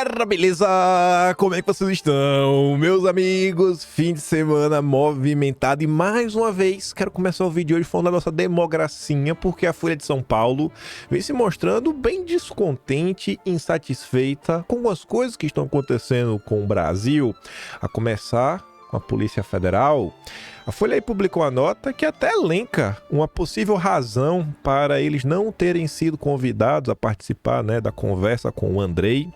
Galera, beleza? Como é que vocês estão? Meus amigos, fim de semana movimentado e mais uma vez quero começar o vídeo hoje falando da nossa democracia, porque a Folha de São Paulo vem se mostrando bem descontente e insatisfeita com as coisas que estão acontecendo com o Brasil, a começar com a Polícia Federal. A Folha aí publicou uma nota que até elenca uma possível razão para eles não terem sido convidados a participar, da conversa com o Andrei.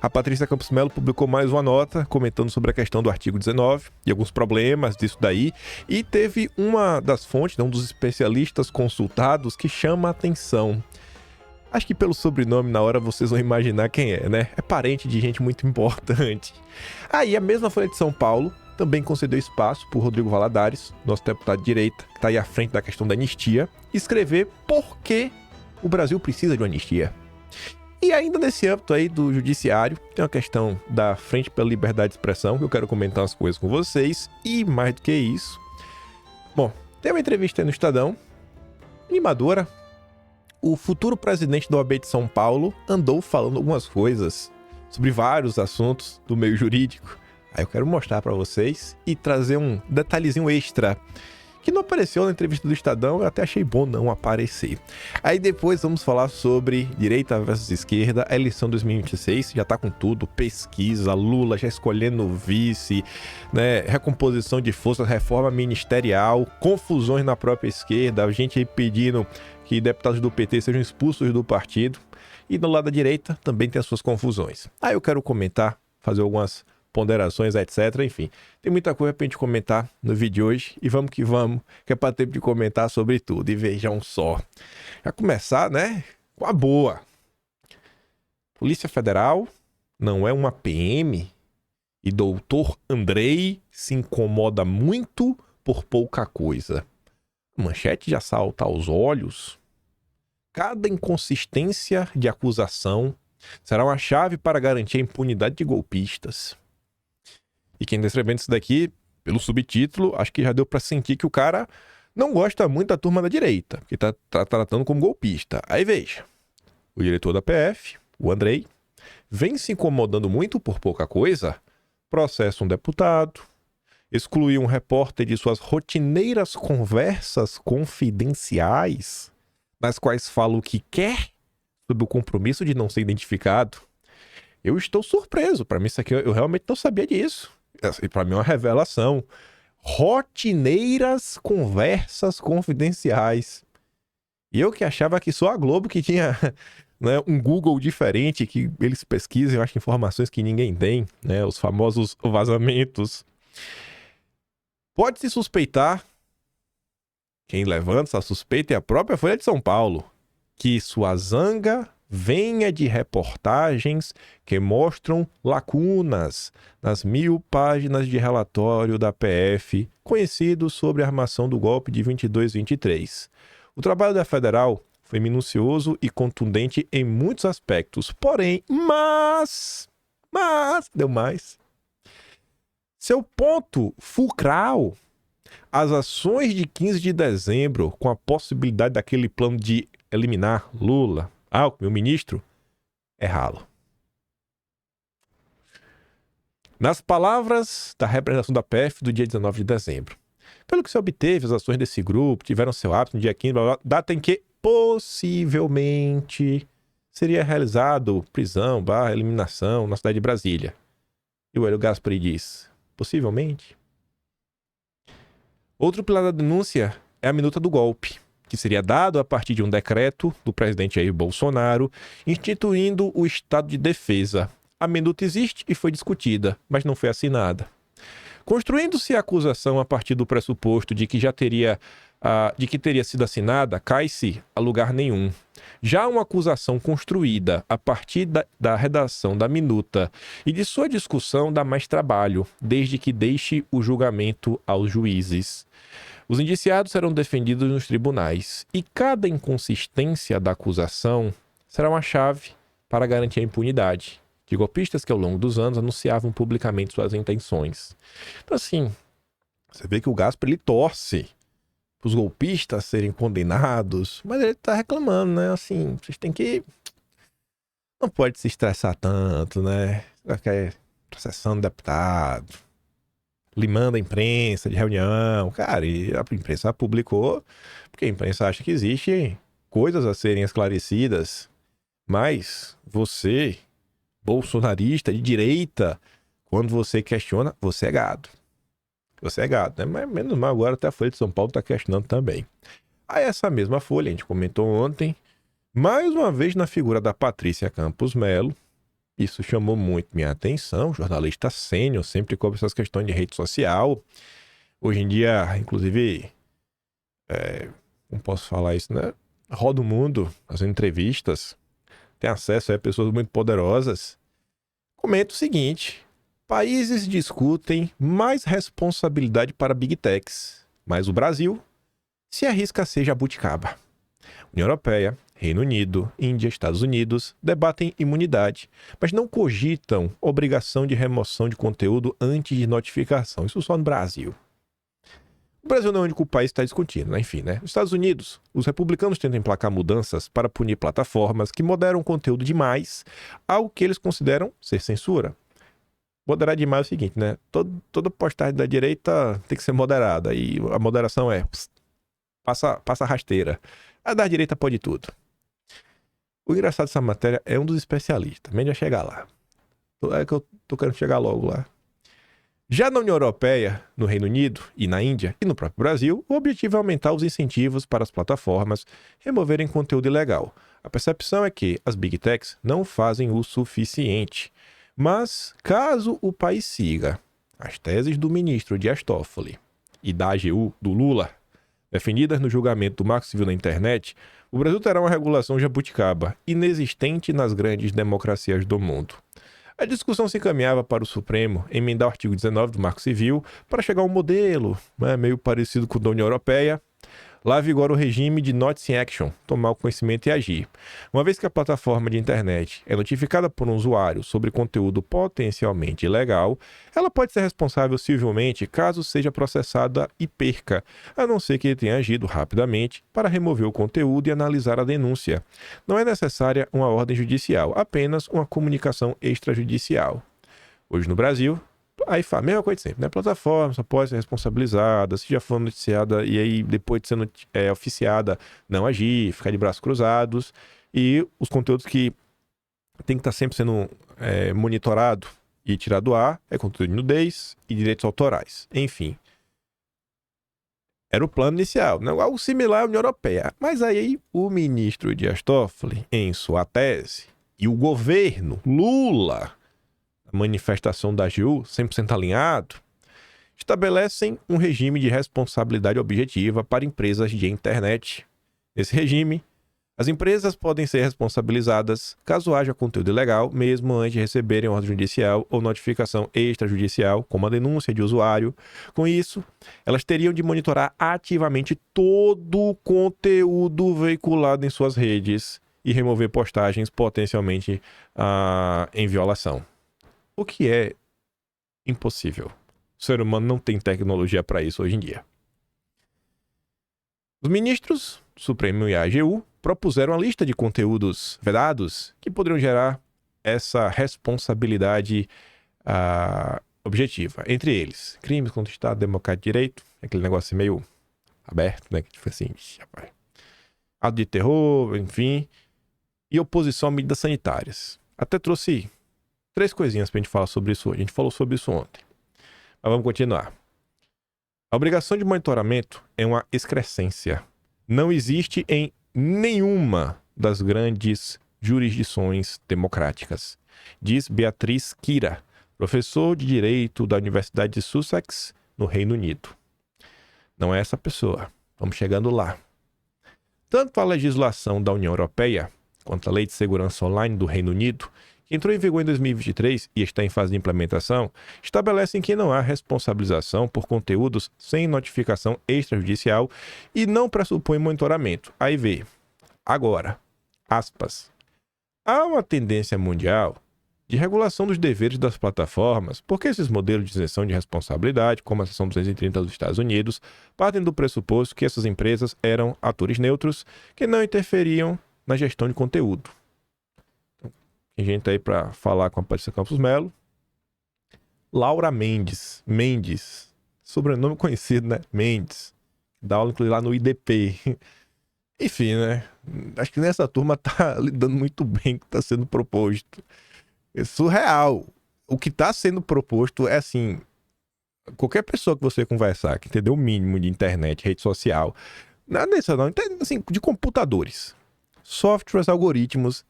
A Patrícia Campos Melo publicou mais uma nota comentando sobre a questão do artigo 19 e alguns problemas disso daí. E teve uma das fontes, um dos especialistas consultados, que chama a atenção. Acho que pelo sobrenome na hora vocês vão imaginar quem é, né? É parente de gente muito importante. Aí a mesma Folha de São Paulo também concedeu espaço para o Rodrigo Valadares, nosso deputado de direita, que está aí à frente da questão da anistia, escrever por que o Brasil precisa de uma anistia. E ainda nesse âmbito aí do judiciário, tem uma questão da Frente pela Liberdade de Expressão, que eu quero comentar umas coisas com vocês, e mais do que isso. Bom, tem uma entrevista aí no Estadão, animadora. O futuro presidente da OAB de São Paulo andou falando algumas coisas sobre vários assuntos do meio jurídico. Aí eu quero mostrar para vocês e trazer um detalhezinho extra que não apareceu na entrevista do Estadão, eu até achei bom não aparecer. Aí depois vamos falar sobre direita versus esquerda, a eleição 2026, já tá com tudo, pesquisa, Lula já escolhendo vice, recomposição de forças, reforma ministerial, confusões na própria esquerda, a gente aí pedindo que deputados do PT sejam expulsos do partido, e do lado da direita também tem as suas confusões. Aí eu quero comentar, fazer algumas ponderações, etc. Enfim, tem muita coisa pra gente comentar no vídeo de hoje e vamos, que é pra tempo de comentar sobre tudo. E vejam só. Já começar, com a boa. Polícia Federal não é uma PM e doutor Andrei se incomoda muito por pouca coisa. Manchete já salta aos olhos. Cada inconsistência de acusação será uma chave para garantir a impunidade de golpistas. E quem está escrevendo isso daqui, pelo subtítulo, acho que já deu para sentir que o cara não gosta muito da turma da direita, que tá tratando como golpista. Aí veja, o diretor da PF, o Andrei, vem se incomodando muito por pouca coisa, processa um deputado, exclui um repórter de suas rotineiras conversas confidenciais, nas quais fala o que quer, sob o compromisso de não ser identificado. Eu estou surpreso, para mim isso aqui eu realmente não sabia disso. E para mim é uma revelação. Rotineiras conversas confidenciais. E eu que achava que só a Globo que tinha um Google diferente, que eles pesquisam, eu acho, informações que ninguém tem, os famosos vazamentos. Pode-se suspeitar, quem levanta essa suspeita é a própria Folha de São Paulo, que sua zanga venha de reportagens que mostram lacunas nas 1000 páginas de relatório da PF conhecido sobre a armação do golpe de 22/23. O trabalho da Federal foi minucioso e contundente em muitos aspectos, porém, deu mais. Seu ponto fulcral, as ações de 15 de dezembro com a possibilidade daquele plano de eliminar Lula, Alckmin, o ministro, é ralo. Nas palavras da representação da PF do dia 19 de dezembro. Pelo que se obteve, as ações desse grupo tiveram seu ápice no dia 15, data em que possivelmente seria realizado prisão, eliminação na cidade de Brasília. E o Hélio Gaspari diz, possivelmente. Outro pilar da denúncia é a minuta do golpe, que seria dado a partir de um decreto do presidente Jair Bolsonaro, instituindo o estado de defesa. A minuta existe e foi discutida, mas não foi assinada. Construindo-se a acusação a partir do pressuposto de que teria sido assinada, cai-se a lugar nenhum. Já uma acusação construída a partir da redação da minuta e de sua discussão dá mais trabalho, desde que deixe o julgamento aos juízes. Os indiciados serão defendidos nos tribunais e cada inconsistência da acusação será uma chave para garantir a impunidade de golpistas que ao longo dos anos anunciavam publicamente suas intenções. Então assim, você vê que o Gaspar ele torce para os golpistas serem condenados, mas ele está reclamando, assim, vocês têm que não pode se estressar tanto, né? Ficar processando deputado, limando a imprensa de reunião. Cara, e a imprensa publicou, porque a imprensa acha que existem coisas a serem esclarecidas. Mas você, bolsonarista de direita, quando você questiona, você é gado. Você é gado, né? Mas menos mal agora até a Folha de São Paulo está questionando também. Aí essa mesma Folha, a gente comentou ontem, mais uma vez na figura da Patrícia Campos Melo. Isso chamou muito minha atenção, jornalista sênior, sempre cobre essas questões de rede social. Hoje em dia, inclusive, não posso falar isso, né? Roda o mundo, fazendo entrevistas, tem acesso a pessoas muito poderosas. Comenta o seguinte: países discutem mais responsabilidade para Big Techs, mas o Brasil se arrisca a ser jabuticaba. União Europeia, Reino Unido, Índia, Estados Unidos debatem imunidade, mas não cogitam obrigação de remoção de conteúdo antes de notificação. Isso só no Brasil. O Brasil não é o único país que está discutindo, né? Enfim, né? Nos Estados Unidos, os republicanos tentam emplacar mudanças para punir plataformas que moderam conteúdo demais, algo que eles consideram ser censura. Moderar demais é o seguinte, né? Toda postagem da direita tem que ser moderada, e a moderação é passa rasteira. A da direita pode tudo. O engraçado dessa matéria é um dos especialistas, também já chegar lá. É que eu tô querendo chegar logo lá. Já na União Europeia, no Reino Unido e na Índia e no próprio Brasil, o objetivo é aumentar os incentivos para as plataformas removerem conteúdo ilegal. A percepção é que as Big Techs não fazem o suficiente. Mas, caso o país siga as teses do ministro Dias Toffoli e da AGU, do Lula, definidas no julgamento do Marco Civil na internet, o Brasil terá uma regulação jabuticaba inexistente nas grandes democracias do mundo. A discussão se encaminhava para o Supremo emendar o artigo 19 do Marco Civil para chegar a um modelo, né, meio parecido com o da União Europeia. Lá vigora o regime de Notice Action, tomar o conhecimento e agir. Uma vez que a plataforma de internet é notificada por um usuário sobre conteúdo potencialmente ilegal, ela pode ser responsável civilmente caso seja processada e perca, a não ser que ele tenha agido rapidamente para remover o conteúdo e analisar a denúncia. Não é necessária uma ordem judicial, apenas uma comunicação extrajudicial. Hoje no Brasil, aí fala a mesma coisa de sempre, né? A plataforma só pode ser responsabilizada se já for noticiada e aí depois de ser oficiada não agir, ficar de braços cruzados, e os conteúdos que tem que estar sempre sendo monitorado e tirado do ar é conteúdo de nudez e direitos autorais. Enfim, era o plano inicial, né? Algo similar à União Europeia. Mas aí o ministro Dias Toffoli, em sua tese, e o governo Lula, a manifestação da AGU, 100% alinhado, estabelecem um regime de responsabilidade objetiva para empresas de internet. Nesse regime, as empresas podem ser responsabilizadas caso haja conteúdo ilegal, mesmo antes de receberem ordem judicial ou notificação extrajudicial, como a denúncia de usuário. Com isso, elas teriam de monitorar ativamente todo o conteúdo veiculado em suas redes e remover postagens potencialmente em violação. O que é impossível. O ser humano não tem tecnologia para isso hoje em dia. Os ministros do Supremo e a AGU propuseram uma lista de conteúdos vedados que poderiam gerar essa responsabilidade objetiva. Entre eles, crimes contra o Estado Democrático de Direito, aquele negócio meio aberto, né? Que tipo assim, rapaz, ato de terror, enfim, e oposição a medidas sanitárias. Até trouxe 3 coisinhas pra gente falar sobre isso hoje. A gente falou sobre isso ontem. Mas vamos continuar. A obrigação de monitoramento é uma excrescência. Não existe em nenhuma das grandes jurisdições democráticas, diz Beatriz Kira, professor de Direito da Universidade de Sussex, no Reino Unido. Não é essa pessoa. Vamos chegando lá. Tanto a legislação da União Europeia quanto a Lei de Segurança Online do Reino Unido, que entrou em vigor em 2023 e está em fase de implementação, estabelecem que não há responsabilização por conteúdos sem notificação extrajudicial e não pressupõe monitoramento. Aí vê, agora, aspas, há uma tendência mundial de regulação dos deveres das plataformas, porque esses modelos de isenção de responsabilidade, como a seção 230 dos Estados Unidos, partem do pressuposto que essas empresas eram atores neutros que não interferiam na gestão de conteúdo. Tem gente aí pra falar com a Patrícia Campos Melo. Laura Mendes. Mendes. Sobrenome conhecido, né? Mendes. Dá aula, inclusive, lá no IDP. Enfim, né? Acho que nessa turma tá lidando muito bem com o que tá sendo proposto. É surreal. O que tá sendo proposto é assim... Qualquer pessoa que você conversar, que entendeu o mínimo de internet, rede social... Nada disso não. Assim, de computadores. Softwares, algoritmos...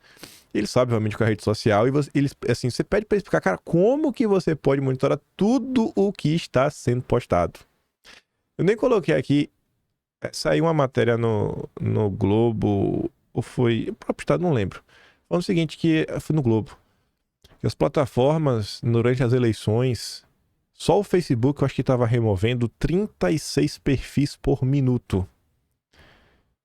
Ele sabe realmente o que é a rede social e assim, você pede para explicar, cara, como que você pode monitorar tudo o que está sendo postado. Eu nem coloquei aqui, saiu uma matéria no Globo, ou foi, o próprio Estado, não lembro. Falando o seguinte, que foi no Globo, que as plataformas, durante as eleições, só o Facebook, eu acho que estava removendo 36 perfis por minuto.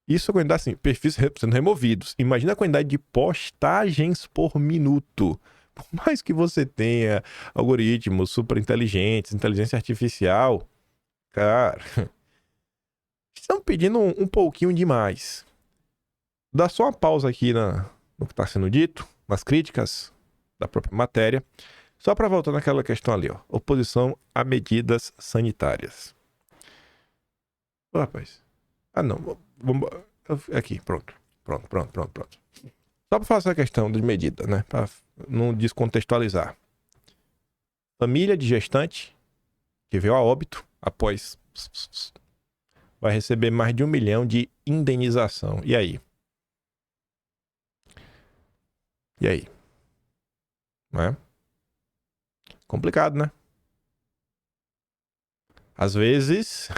Isso é a quantidade, assim, perfis sendo removidos. Imagina a quantidade de postagens por minuto. Por mais que você tenha algoritmos super inteligentes, inteligência artificial, cara, estão pedindo um pouquinho demais. Dá só uma pausa aqui no que está sendo dito, nas críticas da própria matéria, só para voltar naquela questão ali, ó. Oposição a medidas sanitárias. Ô, rapaz. Ah, não. Vamos... Aqui, pronto. Pronto. Só para falar essa questão de medida, né? Para não descontextualizar. Família de gestante que veio a óbito após... vai receber mais de 1 milhão de indenização. E aí? Não é? Complicado, né? Às vezes,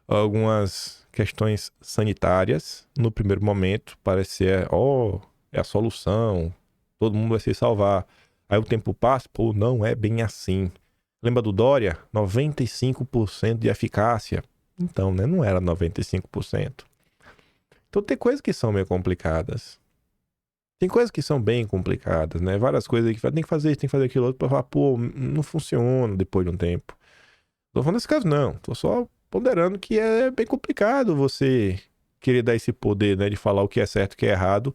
algumas questões sanitárias, no primeiro momento, parece ser, é a solução, todo mundo vai se salvar. Aí o tempo passa, pô, não é bem assim. Lembra do Dória? 95% de eficácia. Então, né? Não era 95%. Então tem coisas que são meio complicadas. Tem coisas que são bem complicadas, né? Várias coisas que tem que fazer isso, tem que fazer aquilo outro, pra falar, pô, não funciona depois de um tempo. Tô falando nesse caso, não. Tô só ponderando que é bem complicado você querer dar esse poder, né? De falar o que é certo e o que é errado.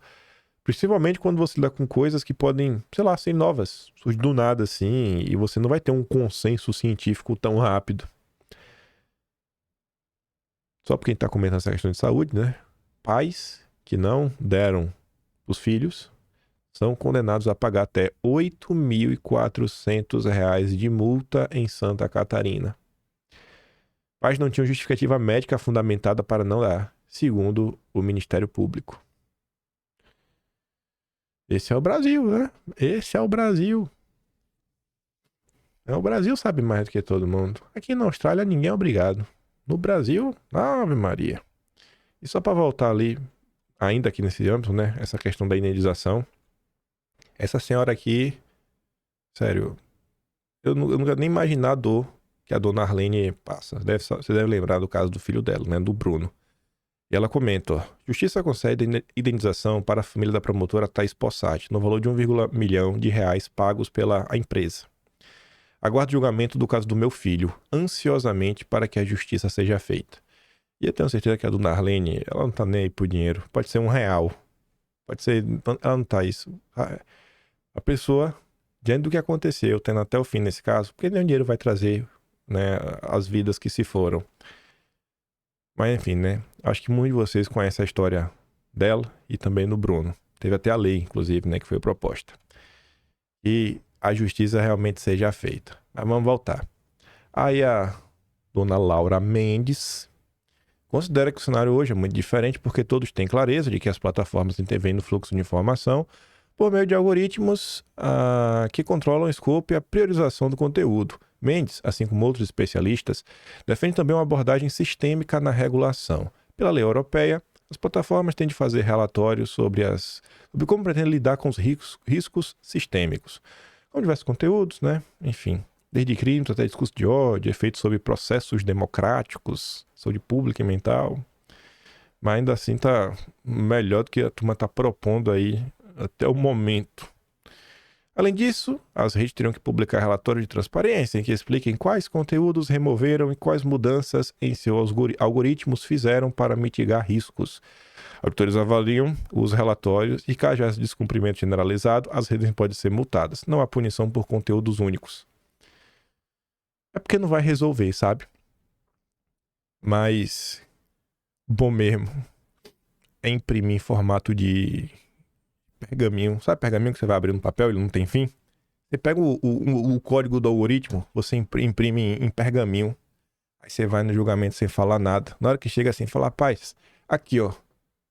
Principalmente quando você lida com coisas que podem, sei lá, ser novas. Surgir do nada, assim. E você não vai ter um consenso científico tão rápido. Só porque a gente tá comentando essa questão de saúde, né? Pais que não deram os filhos são condenados a pagar até R$ 8.400 de multa em Santa Catarina. Pais não tinham justificativa médica fundamentada para não dar, segundo o Ministério Público. Esse é o Brasil, né? Esse é o Brasil. O Brasil sabe mais do que todo mundo. Aqui na Austrália ninguém é obrigado. No Brasil, Ave Maria. E só para voltar ali, ainda aqui nesse âmbito, né? Essa questão da indenização. Essa senhora aqui, sério, eu nunca nem imaginar a dor que a dona Arlene passa. Você deve lembrar do caso do filho dela, né? Do Bruno. E ela comenta, ó, Justiça concede indenização para a família da promotora Thais Possati, no valor de 1,1 milhão de reais pagos pela empresa. Aguardo julgamento do caso do meu filho, ansiosamente para que a justiça seja feita. E eu tenho certeza que a dona Arlene, ela não tá nem aí por dinheiro. Pode ser R$ 1. Pode ser... Ela não tá isso. A pessoa, diante do que aconteceu, tendo até o fim nesse caso, porque nem o dinheiro vai trazer, né, as vidas que se foram. Mas enfim, né? Acho que muitos de vocês conhecem a história dela e também do Bruno. Teve até a lei, inclusive, né, que foi proposta. E a justiça realmente seja feita. Mas vamos voltar. Aí a dona Laura Mendes considera que o cenário hoje é muito diferente porque todos têm clareza de que as plataformas intervêm no fluxo de informação por meio de algoritmos que controlam o escopo e a priorização do conteúdo. Mendes, assim como outros especialistas, defende também uma abordagem sistêmica na regulação. Pela lei europeia, as plataformas têm de fazer relatórios sobre como pretendem lidar com os riscos sistêmicos, com diversos conteúdos, né? Enfim, desde crimes até discurso de ódio, efeitos sobre processos democráticos, saúde pública e mental. Mas ainda assim tá melhor do que a turma tá propondo aí até o momento. Além disso, as redes terão que publicar relatórios de transparência em que expliquem quais conteúdos removeram e quais mudanças em seus algoritmos fizeram para mitigar riscos. Auditores avaliam os relatórios e, caso haja descumprimento generalizado, as redes podem ser multadas. Não há punição por conteúdos únicos. É porque não vai resolver, sabe? Mas bom mesmo é imprimir em formato de pergaminho. Sabe pergaminho que você vai abrir no papel e ele não tem fim? Você pega o código do algoritmo, você imprime em pergaminho. Aí você vai no julgamento sem falar nada. Na hora que chega assim, fala, rapaz, aqui ó,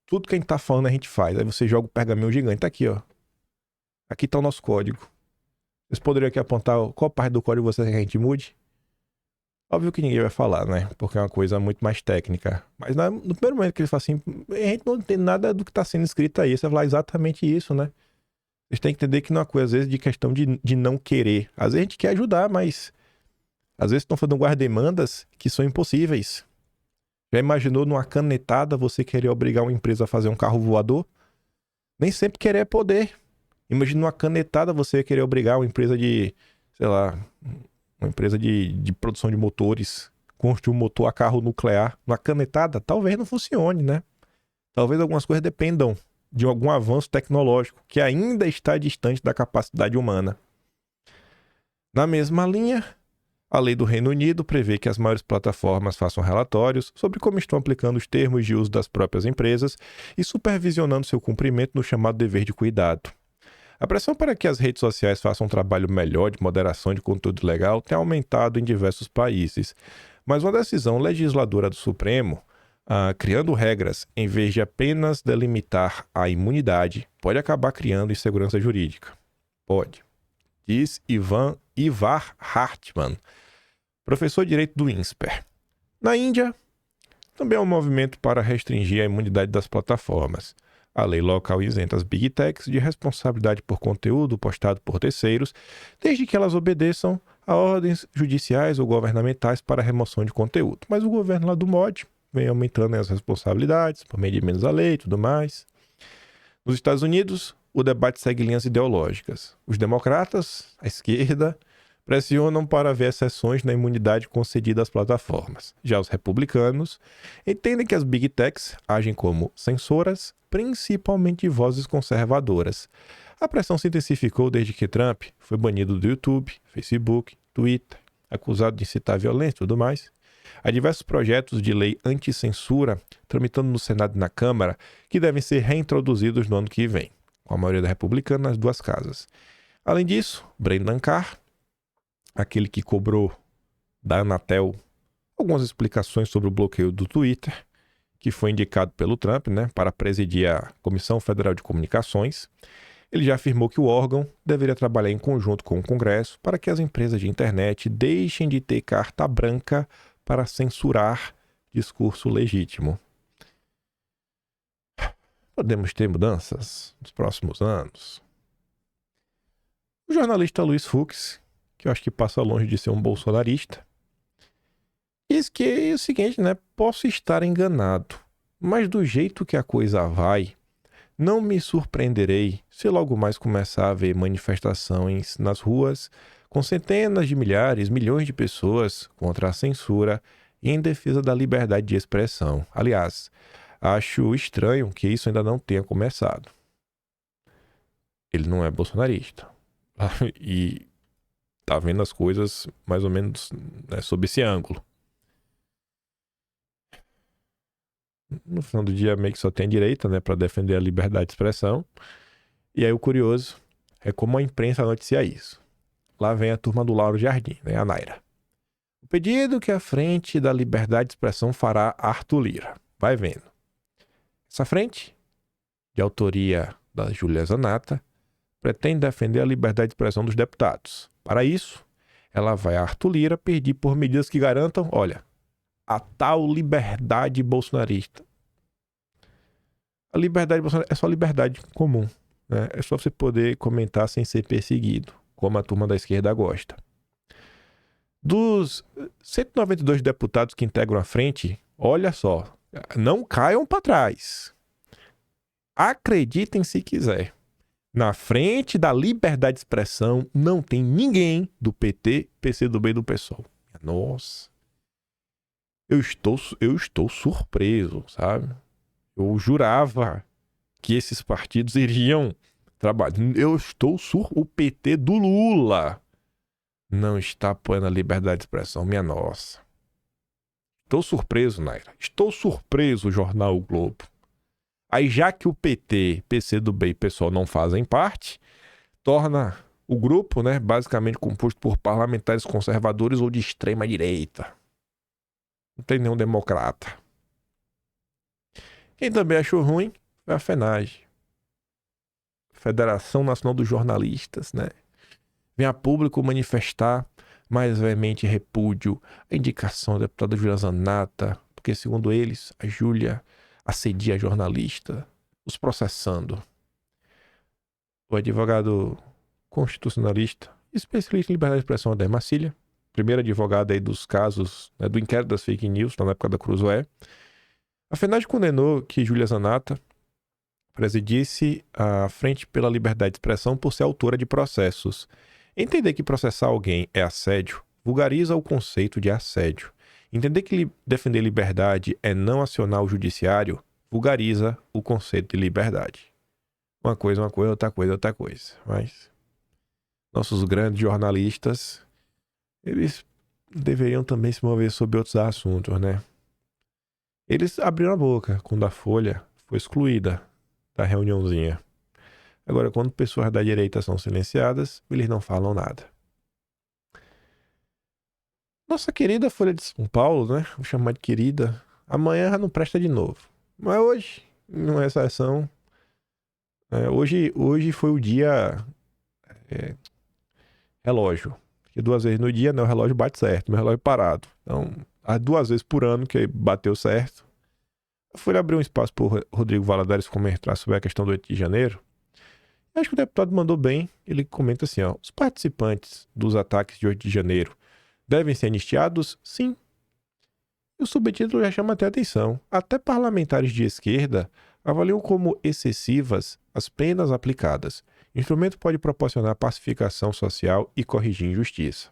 tudo que a gente tá falando a gente faz. Aí você joga o pergaminho gigante, tá aqui ó. Aqui tá o nosso código. Vocês poderiam aqui apontar qual parte do código você quer que a gente mude? Óbvio que ninguém vai falar, né? Porque é uma coisa muito mais técnica. Mas no primeiro momento que ele fala assim, a gente não entende nada do que está sendo escrito aí. Você vai falar exatamente isso, né? Vocês têm que entender que não é uma coisa, às vezes, de questão de não querer. Às vezes a gente quer ajudar, mas às vezes estão fazendo guarda-demandas que são impossíveis. Já imaginou numa canetada você querer obrigar uma empresa a fazer um carro voador? Nem sempre querer é poder. Imagina numa canetada você querer obrigar uma empresa de, sei lá, uma empresa de produção de motores, construir um motor a carro nuclear. Numa canetada, talvez não funcione, né? Talvez algumas coisas dependam de algum avanço tecnológico que ainda está distante da capacidade humana. Na mesma linha, a lei do Reino Unido prevê que as maiores plataformas façam relatórios sobre como estão aplicando os termos de uso das próprias empresas e supervisionando seu cumprimento no chamado dever de cuidado. A pressão para que as redes sociais façam um trabalho melhor de moderação de conteúdo legal tem aumentado em diversos países, mas uma decisão legisladora do Supremo, criando regras em vez de apenas delimitar a imunidade, pode acabar criando insegurança jurídica. Pode. Diz Ivar Hartmann, professor de Direito do INSPER. Na Índia, também há um movimento para restringir a imunidade das plataformas. A lei local isenta as Big Techs de responsabilidade por conteúdo postado por terceiros, desde que elas obedeçam a ordens judiciais ou governamentais para a remoção de conteúdo. Mas o governo lá do MOD vem aumentando as responsabilidades por meio de emendas à lei e tudo mais. Nos Estados Unidos, o debate segue linhas ideológicas. Os democratas, a esquerda, pressionam para ver exceções na imunidade concedida às plataformas. Já os republicanos entendem que as Big Techs agem como censoras, principalmente de vozes conservadoras. A pressão se intensificou desde que Trump foi banido do YouTube, Facebook, Twitter, acusado de incitar violência e tudo mais. Há diversos projetos de lei anti-censura tramitando no Senado e na Câmara que devem ser reintroduzidos no ano que vem, com a maioria da republicana nas duas casas. Além disso, Brendan Carr, aquele que cobrou da Anatel algumas explicações sobre o bloqueio do Twitter, que foi indicado pelo Trump, para presidir a Comissão Federal de Comunicações. Ele já afirmou que o órgão deveria trabalhar em conjunto com o Congresso para que as empresas de internet deixem de ter carta branca para censurar discurso legítimo. Podemos ter mudanças nos próximos anos. O jornalista Luiz Fux, que eu acho que passa longe de ser um bolsonarista, diz que é o seguinte, posso estar enganado, mas do jeito que a coisa vai, não me surpreenderei se logo mais começar a haver manifestações nas ruas com centenas de milhares, milhões de pessoas contra a censura e em defesa da liberdade de expressão. Aliás, acho estranho que isso ainda não tenha começado. Ele não é bolsonarista. E tá vendo as coisas mais ou menos sob esse ângulo. No final do dia, meio que só tem a direita, para defender a liberdade de expressão. E aí o curioso é como a imprensa noticia isso. Lá vem a turma do Lauro Jardim, a Naira. O pedido que a Frente da Liberdade de Expressão fará Arthur Lira. Vai vendo. Essa frente, de autoria da Júlia Zanata, pretende defender a liberdade de expressão dos deputados. Para isso, ela vai a Arthur Lira pedir por medidas que garantam, a tal liberdade bolsonarista. A liberdade bolsonarista é só liberdade comum, É só você poder comentar sem ser perseguido, como a turma da esquerda gosta. Dos 192 deputados que integram a frente, olha só, não caiam para trás. Acreditem se quiser. Na frente da liberdade de expressão não tem ninguém do PT, PCdoB e do PSOL. Nossa. Eu estou surpreso, sabe? Eu jurava que esses partidos iriam trabalhar. O PT do Lula não está apoiando a liberdade de expressão. Minha nossa. Estou surpreso, Naira. Estou surpreso, Jornal o Globo. Aí, já que o PT, PCdoB e PSOL não fazem parte, torna o grupo, né, basicamente composto por parlamentares conservadores ou de extrema direita. Não tem nenhum democrata. Quem também achou ruim foi a FENAGE, Federação Nacional dos Jornalistas, né? Vem a público manifestar mais veemente repúdio à indicação da deputada Júlia Zanata, porque, segundo eles, a Júlia assedia a jornalista, os processando. O advogado constitucionalista, especialista em liberdade de expressão, Adair Marcília, primeira advogada aí dos casos, né, do inquérito das fake news, na época da Cruzoé. A FENAGE condenou que Júlia Zanata presidisse a Frente pela Liberdade de Expressão por ser autora de processos. Entender que processar alguém é assédio vulgariza o conceito de assédio. Entender que defender liberdade é não acionar o judiciário vulgariza o conceito de liberdade. Uma coisa, outra coisa. Mas nossos grandes jornalistas, eles deveriam também se mover sobre outros assuntos, né? Eles abriram a boca quando a Folha foi excluída da reuniãozinha. Agora, quando pessoas da direita são silenciadas, eles não falam nada. Nossa querida Folha de São Paulo, né? Vou chamar de querida. Amanhã já não presta de novo. Mas hoje, numa exceção, hoje foi o dia relógio. Porque 2 vezes no dia, né, o relógio bate certo, meu relógio parado. Então, as 2 vezes por ano que bateu certo. Eu fui abrir um espaço para o Rodrigo Valadares comentar sobre a questão do 8 de janeiro. Eu acho que o deputado mandou bem. Ele comenta assim, ó: os participantes dos ataques de 8 de janeiro devem ser anistiados? Sim. E o subtítulo já chama até atenção. Até parlamentares de esquerda avaliam como excessivas as penas aplicadas. O instrumento pode proporcionar pacificação social e corrigir injustiça.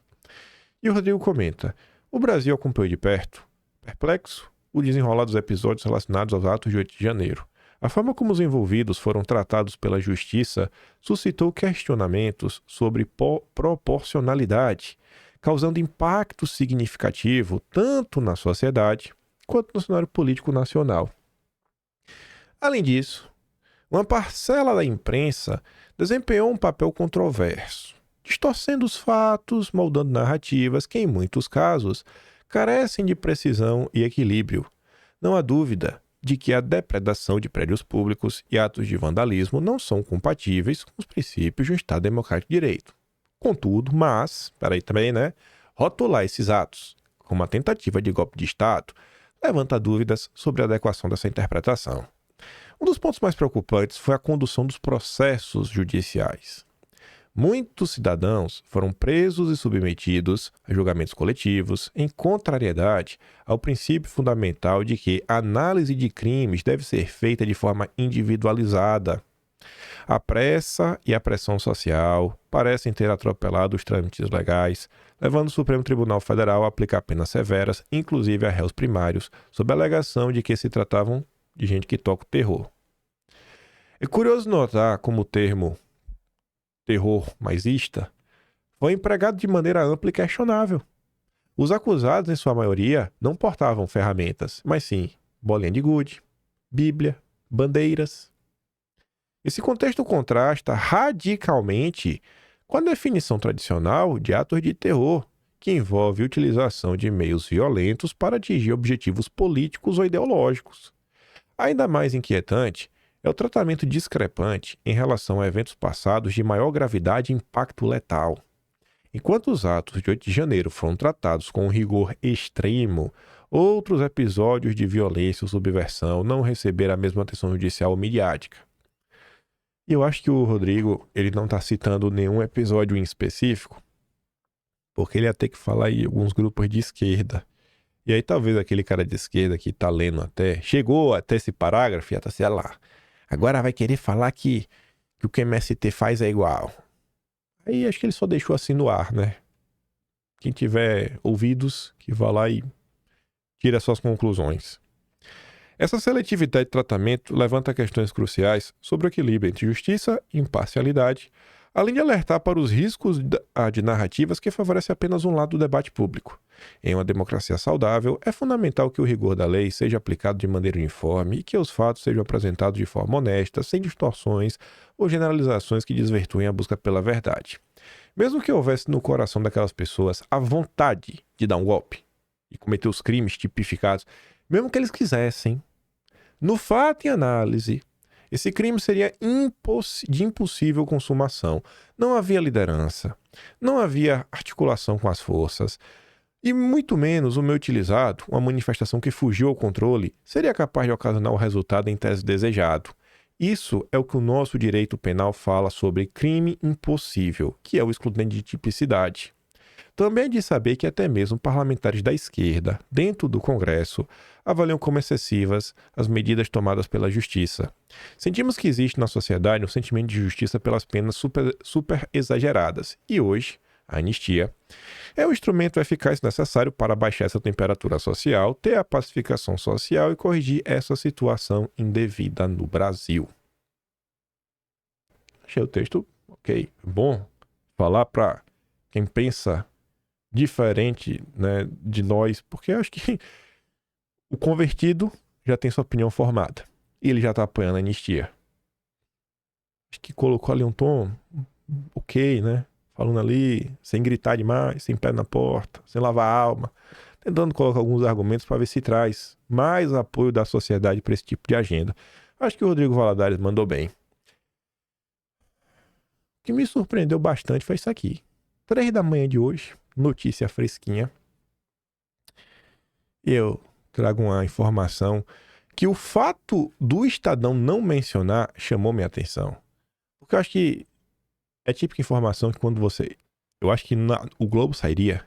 E o Rodrigo comenta: o Brasil acompanhou de perto, perplexo, o desenrolar dos episódios relacionados aos atos de 8 de janeiro. A forma como os envolvidos foram tratados pela justiça suscitou questionamentos sobre proporcionalidade, causando impacto significativo tanto na sociedade quanto no cenário político nacional. Além disso, uma parcela da imprensa desempenhou um papel controverso, distorcendo os fatos, moldando narrativas que, em muitos casos, carecem de precisão e equilíbrio. Não há dúvida de que a depredação de prédios públicos e atos de vandalismo não são compatíveis com os princípios de um Estado democrático de direito. Contudo, rotular esses atos como uma tentativa de golpe de Estado levanta dúvidas sobre a adequação dessa interpretação. Um dos pontos mais preocupantes foi a condução dos processos judiciais. Muitos cidadãos foram presos e submetidos a julgamentos coletivos em contrariedade ao princípio fundamental de que a análise de crimes deve ser feita de forma individualizada. A pressa e a pressão social parecem ter atropelado os trâmites legais, levando o Supremo Tribunal Federal a aplicar penas severas, inclusive a réus primários, sob a alegação de que se tratavam de gente que toca o terror. É curioso notar como o termo terror maisista foi empregado de maneira ampla e questionável. Os acusados, em sua maioria, não portavam ferramentas, mas sim bolinha de gude, bíblia, bandeiras. Esse contexto contrasta radicalmente com a definição tradicional de atos de terror, que envolve a utilização de meios violentos para atingir objetivos políticos ou ideológicos. Ainda mais inquietante é o tratamento discrepante em relação a eventos passados de maior gravidade e impacto letal. Enquanto os atos de 8 de janeiro foram tratados com um rigor extremo, outros episódios de violência ou subversão não receberam a mesma atenção judicial ou midiática. E eu acho que o Rodrigo ele não está citando nenhum episódio em específico, porque ele ia ter que falar em alguns grupos de esquerda. E aí talvez aquele cara de esquerda que está lendo chegou até esse parágrafo e até sei lá. Agora vai querer falar que que o que o MST faz é igual. Aí acho que ele só deixou assim no ar, né? Quem tiver ouvidos, que vá lá e tire as suas conclusões. Essa seletividade de tratamento levanta questões cruciais sobre o equilíbrio entre justiça e imparcialidade, além de alertar para os riscos de narrativas que favorecem apenas um lado do debate público. Em uma democracia saudável, é fundamental que o rigor da lei seja aplicado de maneira uniforme e que os fatos sejam apresentados de forma honesta, sem distorções ou generalizações que desvirtuem a busca pela verdade. Mesmo que houvesse no coração daquelas pessoas a vontade de dar um golpe e cometer os crimes tipificados, mesmo que eles quisessem, no fato e análise, esse crime seria de impossível consumação. Não havia liderança, não havia articulação com as forças, e muito menos o meio utilizado, uma manifestação que fugiu ao controle, seria capaz de ocasionar o resultado em tese desejado. Isso é o que o nosso direito penal fala sobre crime impossível, que é o excludente de tipicidade. Também é de saber que até mesmo parlamentares da esquerda, dentro do Congresso, avaliam como excessivas as medidas tomadas pela Justiça. Sentimos que existe na sociedade um sentimento de justiça pelas penas super exageradas, e hoje, a anistia é o instrumento eficaz necessário para baixar essa temperatura social, ter a pacificação social e corrigir essa situação indevida no Brasil. Achei o texto ok, bom falar para quem pensa diferente, né, de nós, porque eu acho que o convertido já tem sua opinião formada e ele já está apoiando a anistia. Acho que colocou ali um tom ok, né? Falando ali, sem gritar demais, sem pé na porta, sem lavar a alma, tentando colocar alguns argumentos para ver se traz mais apoio da sociedade para esse tipo de agenda. Acho que o Rodrigo Valadares mandou bem. O que me surpreendeu bastante foi isso aqui. 3 da manhã de hoje, notícia fresquinha. Eu trago uma informação que o fato do Estadão não mencionar chamou minha atenção. Porque eu acho que é típica informação que quando você... Eu acho que o Globo sairia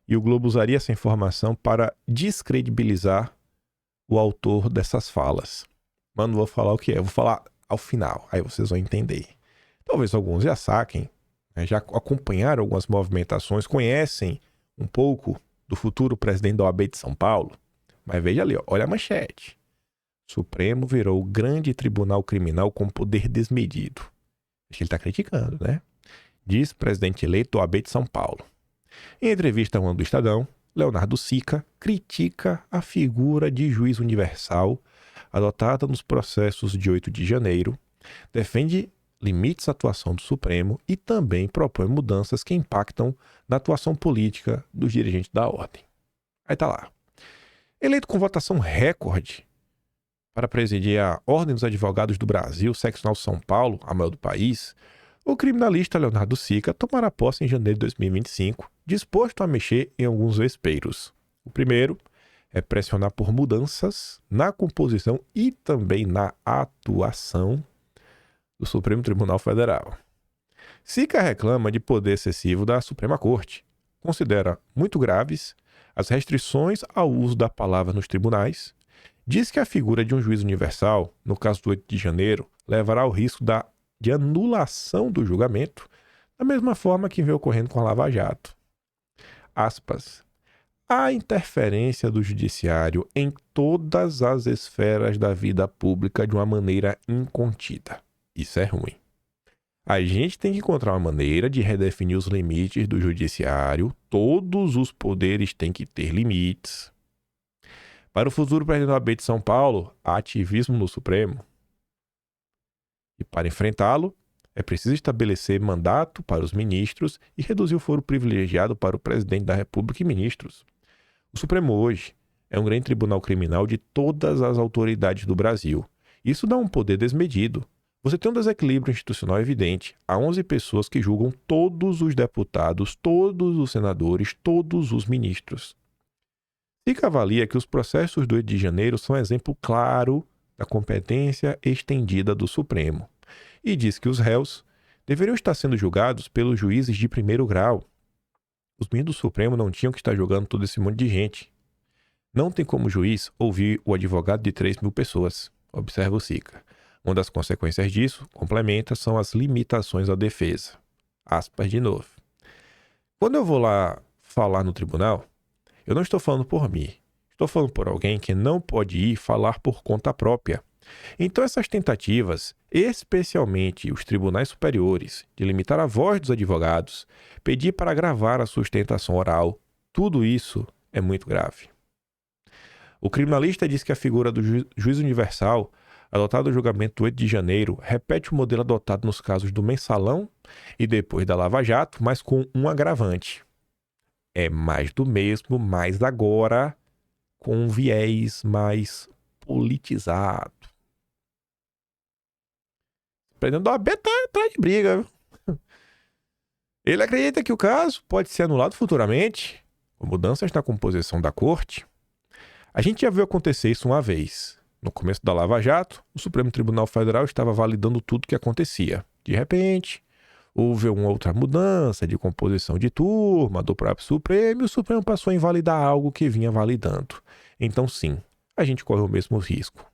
e o Globo usaria essa informação para descredibilizar o autor dessas falas. Mas não vou falar o que é, eu vou falar ao final, aí vocês vão entender. Talvez alguns já saquem, né, já acompanharam algumas movimentações, conhecem um pouco do futuro presidente da OAB de São Paulo. Mas veja ali, ó, olha a manchete. Supremo virou o grande tribunal criminal com poder desmedido. Acho que ele está criticando, né? Diz presidente eleito do OAB de São Paulo. Em entrevista a uma do Estadão, Leonardo Sica critica a figura de juiz universal adotada nos processos de 8 de janeiro, defende limites à atuação do Supremo e também propõe mudanças que impactam na atuação política dos dirigentes da ordem. Aí tá lá. Eleito com votação recorde para presidir a Ordem dos Advogados do Brasil, seccional São Paulo, a maior do país, o criminalista Leonardo Sica tomará posse em janeiro de 2025, disposto a mexer em alguns vespeiros. O primeiro é pressionar por mudanças na composição e também na atuação do Supremo Tribunal Federal. Sica reclama de poder excessivo da Suprema Corte. Considera muito graves as restrições ao uso da palavra nos tribunais. Diz que a figura de um juiz universal, no caso do 8 de janeiro, levará ao risco de anulação do julgamento, da mesma forma que vem ocorrendo com a Lava Jato. Aspas. A interferência do judiciário em todas as esferas da vida pública de uma maneira incontida. Isso é ruim. A gente tem que encontrar uma maneira de redefinir os limites do judiciário. Todos os poderes têm que ter limites. Para o futuro presidente da OAB de São Paulo, há ativismo no Supremo. E para enfrentá-lo, é preciso estabelecer mandato para os ministros e reduzir o foro privilegiado para o presidente da República e ministros. O Supremo hoje é um grande tribunal criminal de todas as autoridades do Brasil. Isso dá um poder desmedido. Você tem um desequilíbrio institucional evidente. Há 11 pessoas que julgam todos os deputados, todos os senadores, todos os ministros. Sica avalia que os processos do 8 de janeiro são exemplo claro da competência estendida do Supremo e diz que os réus deveriam estar sendo julgados pelos juízes de primeiro grau. Os ministros do Supremo não tinham que estar julgando todo esse monte de gente. Não tem como juiz ouvir o advogado de 3.000 pessoas, observa o Sica. Uma das consequências disso, complementa, são as limitações à defesa. Aspas de novo. Quando eu vou lá falar no tribunal, eu não estou falando por mim. Estou falando por alguém que não pode ir falar por conta própria. Então essas tentativas, especialmente os tribunais superiores, de limitar a voz dos advogados, pedir para gravar a sustentação oral, tudo isso é muito grave. O criminalista diz que a figura do juiz universal, adotado no julgamento do 8 de janeiro, repete o modelo adotado nos casos do Mensalão e depois da Lava Jato, mas com um agravante. É mais do mesmo, mas agora com um viés mais politizado. O presidente da OAB tá atrás de briga, viu? Ele acredita que o caso pode ser anulado futuramente, com mudanças na composição da corte. A gente já viu acontecer isso uma vez. No começo da Lava Jato, o Supremo Tribunal Federal estava validando tudo o que acontecia. De repente, houve uma outra mudança de composição de turma do próprio Supremo e o Supremo passou a invalidar algo que vinha validando. Então, sim, a gente corre o mesmo risco.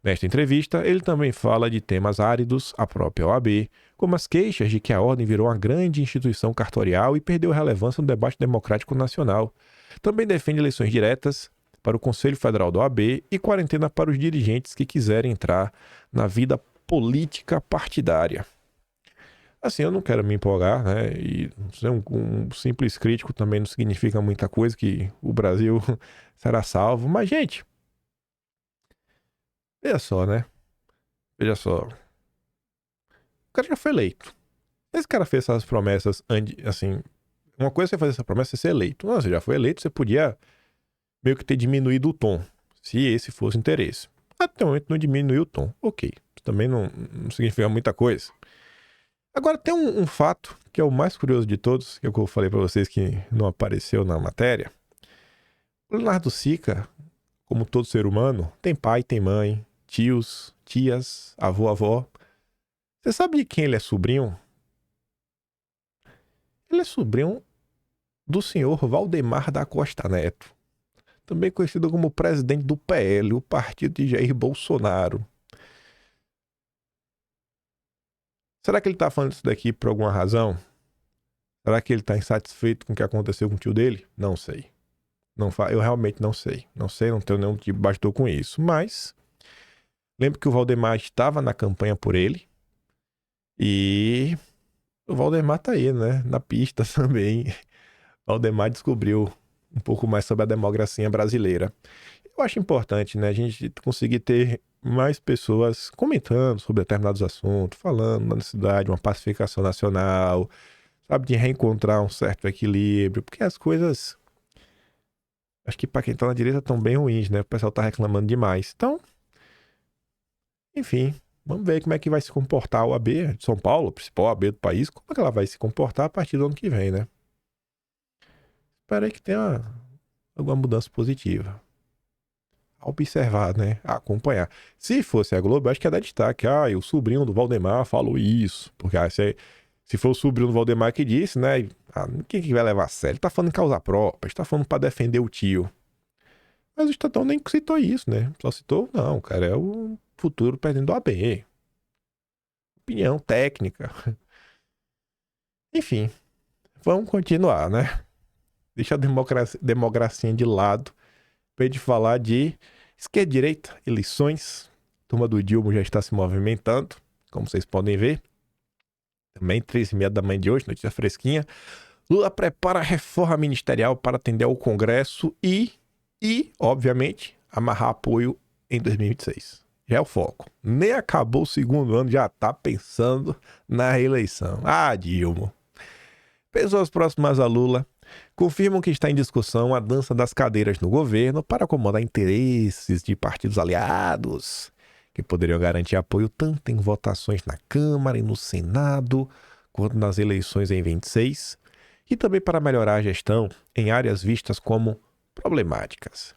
Nesta entrevista, ele também fala de temas áridos à própria OAB, como as queixas de que a ordem virou uma grande instituição cartorial e perdeu relevância no debate democrático nacional. Também defende eleições diretas para o Conselho Federal da OAB e quarentena para os dirigentes que quiserem entrar na vida política partidária. Assim, eu não quero me empolgar, né? E ser um simples crítico também não significa muita coisa, que o Brasil será salvo. Mas, gente, veja só, né? Veja só. O cara já foi eleito. Esse cara fez essas promessas, assim... Uma coisa é você fazer essa promessa é ser eleito. Não, você já foi eleito, você podia meio que ter diminuído o tom, se esse fosse o interesse. Até o momento não diminuiu o tom. Ok. Isso também não significa muita coisa. Agora, tem um fato que é o mais curioso de todos, que eu falei pra vocês que não apareceu na matéria. O Leonardo Sica, como todo ser humano, tem pai, tem mãe, tios, tias, avô, avó. Você sabe de quem ele é sobrinho? Ele é sobrinho do senhor Valdemar da Costa Neto, também conhecido como presidente do PL, o partido de Jair Bolsonaro. Será que ele tá falando isso daqui por alguma razão? Será que ele tá insatisfeito com o que aconteceu com o tio dele? Não sei. Eu realmente não sei. Não sei, não tenho nenhum tipo de bastidor com isso. Mas lembro que o Valdemar estava na campanha por ele. E o Valdemar tá aí, né? Na pista também. O Valdemar descobriu um pouco mais sobre a democracia brasileira. Eu acho importante, né? A gente conseguir ter mais pessoas comentando sobre determinados assuntos, falando da necessidade de uma pacificação nacional, sabe? De reencontrar um certo equilíbrio. Porque as coisas... Acho que para quem tá na direita estão bem ruins, né? O pessoal tá reclamando demais. Então, enfim, vamos ver como é que vai se comportar a OAB de São Paulo, a principal OAB do país, como é que ela vai se comportar a partir do ano que vem, né? Espero aí que tenha alguma mudança positiva. A observar, né? A acompanhar. Se fosse a Globo, eu acho que ia dar destaque. Ah, e o sobrinho do Valdemar falou isso. Porque se for o sobrinho do Valdemar que disse, né? Quem que vai levar a sério? Ele tá falando em causa própria, ele tá falando pra defender o tio. Mas o Estadão nem citou isso, né? Só citou, não, cara, é o futuro presidente do AB. Opinião técnica. Enfim, vamos continuar, né? Deixa a democracia de lado pra gente falar de esquerda e direita, eleições. A turma do Dilma já está se movimentando, como vocês podem ver. Também 3h30 da manhã de hoje, notícia fresquinha. Lula prepara a reforma ministerial para atender ao Congresso e, obviamente, amarrar apoio em 2026. Já é o foco. Nem acabou o segundo ano, já tá pensando na reeleição. Ah, Dilma. Pessoas próximas a Lula confirmam que está em discussão a dança das cadeiras no governo para acomodar interesses de partidos aliados, que poderiam garantir apoio tanto em votações na Câmara e no Senado, quanto nas eleições em 26, e também para melhorar a gestão em áreas vistas como problemáticas.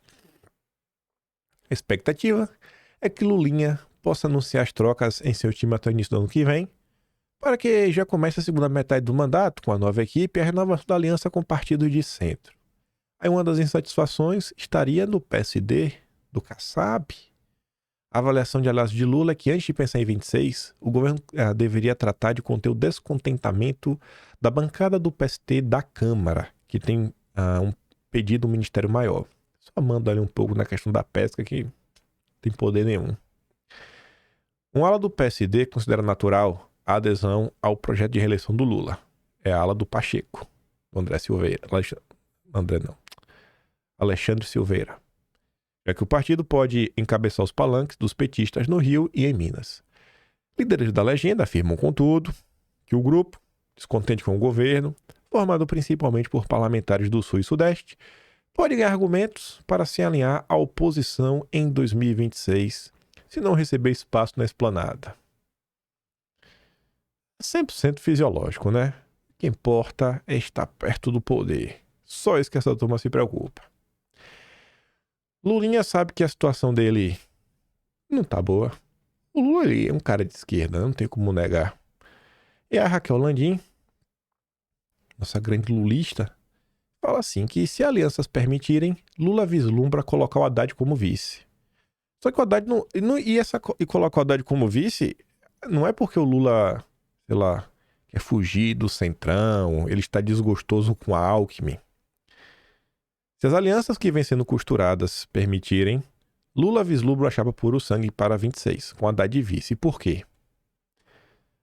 A expectativa é que Lulinha possa anunciar as trocas em seu time até o início do ano que vem, para que já comece a segunda metade do mandato com a nova equipe e a renovação da aliança com partidos de centro. Aí uma das insatisfações estaria no PSD, do Kassab. A avaliação de aliados de Lula é que, antes de pensar em 26, o governo deveria tratar de conter o descontentamento da bancada do PST da Câmara, que tem um pedido do Ministério Maior. Só mando ali um pouco na questão da pesca, que não tem poder nenhum. Um ala do PSD considera natural a adesão ao projeto de reeleição do Lula. É a ala do Pacheco, do André Silveira. Alexandre Silveira. Já que o partido pode encabeçar os palanques dos petistas no Rio e em Minas. Líderes da legenda afirmam, contudo, que o grupo, descontente com o governo, formado principalmente por parlamentares do Sul e Sudeste, pode ganhar argumentos para se alinhar à oposição em 2026, se não receber espaço na esplanada. 100% fisiológico, né? O que importa é estar perto do poder. Só isso que essa turma se preocupa. Lulinha sabe que a situação dele não tá boa. O Lula ele é um cara de esquerda, não tem como negar. E a Raquel Landim, nossa grande lulista, fala assim que se alianças permitirem, Lula vislumbra colocar o Haddad como vice. Só que o Haddad e colocar o Haddad como vice não é porque o Lula, sei lá, quer fugir do centrão, ele está desgostoso com a Alckmin. Se as alianças que vêm sendo costuradas permitirem, Lula vislumbra a chapa puro sangue para 26, com Haddad de vice. Por quê?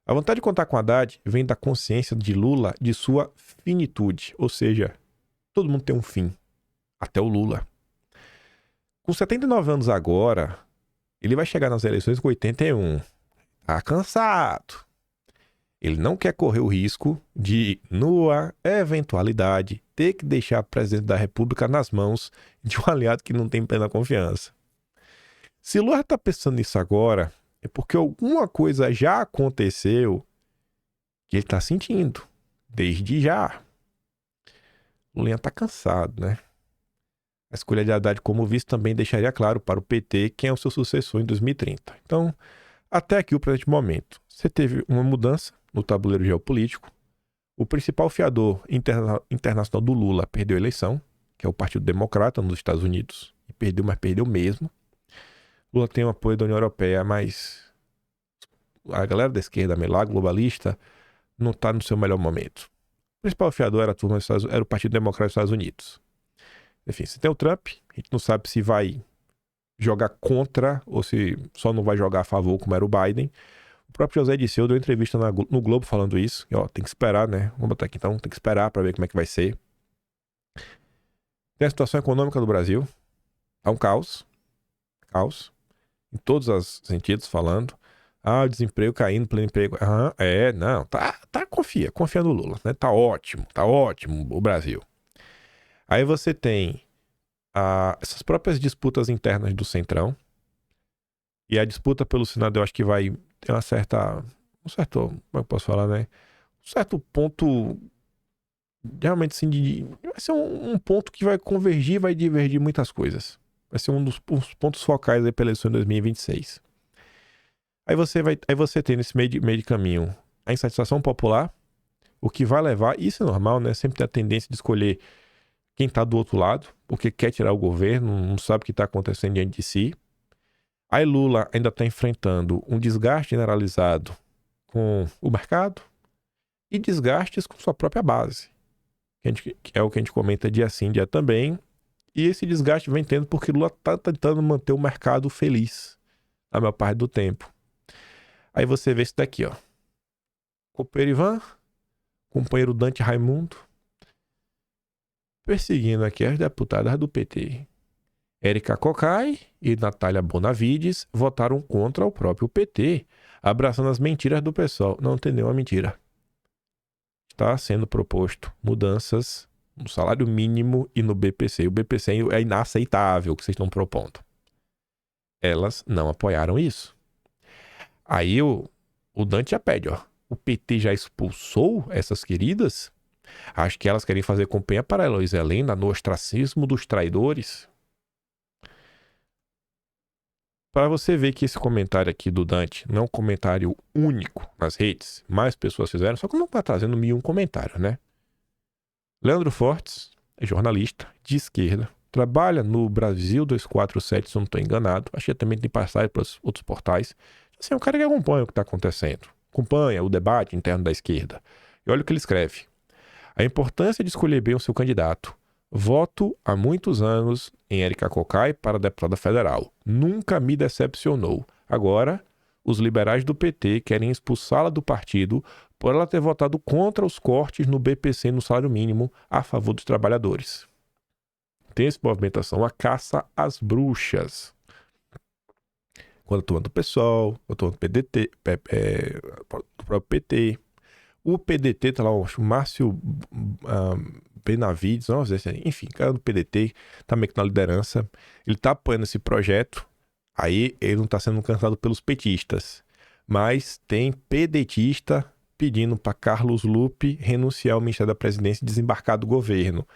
A vontade de contar com Haddad vem da consciência de Lula de sua finitude, ou seja, todo mundo tem um fim, até o Lula. Com 79 anos agora, ele vai chegar nas eleições com 81. Tá cansado. Ele não quer correr o risco de, numa eventualidade, ter que deixar a presidência da República nas mãos de um aliado que não tem plena confiança. Se Lula está pensando nisso agora, é porque alguma coisa já aconteceu que ele está sentindo, desde já. Lula está cansado, né? A escolha de Haddad como vice também deixaria claro para o PT quem é o seu sucessor em 2030. Então, até aqui o presente momento, você teve uma mudança no tabuleiro geopolítico. O principal fiador internacional do Lula perdeu a eleição, que é o Partido Democrata nos Estados Unidos. E perdeu, mas perdeu mesmo. Lula tem o apoio da União Europeia, mas a galera da esquerda, meio lá, globalista, não está no seu melhor momento. O principal fiador era o Partido Democrata dos Estados Unidos. Enfim, você tem o Trump, a gente não sabe se vai jogar contra ou se só não vai jogar a favor, como era o Biden. O próprio José Dirceu deu entrevista no Globo falando isso. E, tem que esperar, né? Vamos botar aqui então, tem que esperar para ver como é que vai ser. Tem a situação econômica do Brasil. Tá um caos. Caos. Em todos os sentidos falando. O desemprego caindo, pleno emprego. Não, confia no Lula, né? Tá ótimo o Brasil. Aí você tem essas próprias disputas internas do Centrão. E a disputa pelo Senado eu acho que vai ter um certo, como eu posso falar, né? Um certo ponto, realmente assim, vai ser um ponto que vai convergir, vai divergir muitas coisas. Vai ser um dos pontos focais aí pela eleição de 2026. Aí você tem nesse meio de caminho a insatisfação popular, o que vai levar, isso é normal, né? Sempre tem a tendência de escolher quem tá do outro lado, porque quer tirar o governo, não sabe o que está acontecendo diante de si. Aí Lula ainda está enfrentando um desgaste generalizado com o mercado e desgastes com sua própria base, que é o que a gente comenta dia sim, dia também. E esse desgaste vem tendo porque Lula está tentando manter o mercado feliz a maior parte do tempo. Aí você vê isso daqui, ó. Companheiro Ivan, companheiro Dante Raimundo, perseguindo aqui as deputadas do PT. Érica Cocai e Natália Bonavides votaram contra o próprio PT, abraçando as mentiras do pessoal. Não tem nenhuma mentira. Está sendo proposto mudanças no salário mínimo e no BPC. O BPC é inaceitável o que vocês estão propondo. Elas não apoiaram isso. Aí o Dante já pede, ó. O PT já expulsou essas queridas? Acho que elas querem fazer companhia para a Heloísa Helena no ostracismo dos traidores. Para você ver que esse comentário aqui do Dante não é um comentário único nas redes, mais pessoas fizeram, só que não está trazendo 1001 comentário, né? Leandro Fortes é jornalista de esquerda, trabalha no Brasil 247, se eu não estou enganado. Acho que também tem passagem para os outros portais. Assim, é um cara que acompanha o que está acontecendo. Acompanha o debate interno da esquerda. E olha o que ele escreve. A importância de escolher bem o seu candidato. Voto há muitos anos em Érica Cocai para deputada federal. Nunca me decepcionou. Agora, os liberais do PT querem expulsá-la do partido por ela ter votado contra os cortes no BPC no salário mínimo a favor dos trabalhadores. Tem essa movimentação, a caça às bruxas. Quando eu estou do PSOL, eu estou do PDT, do próprio PT. O PDT tá lá, o Márcio Benavides, enfim, cara do PDT, tá meio que na liderança. Ele tá apoiando esse projeto. Aí ele não tá sendo cansado pelos petistas. Mas tem pedetista pedindo para Carlos Lupe renunciar ao Ministério da Presidência e desembarcar do governo.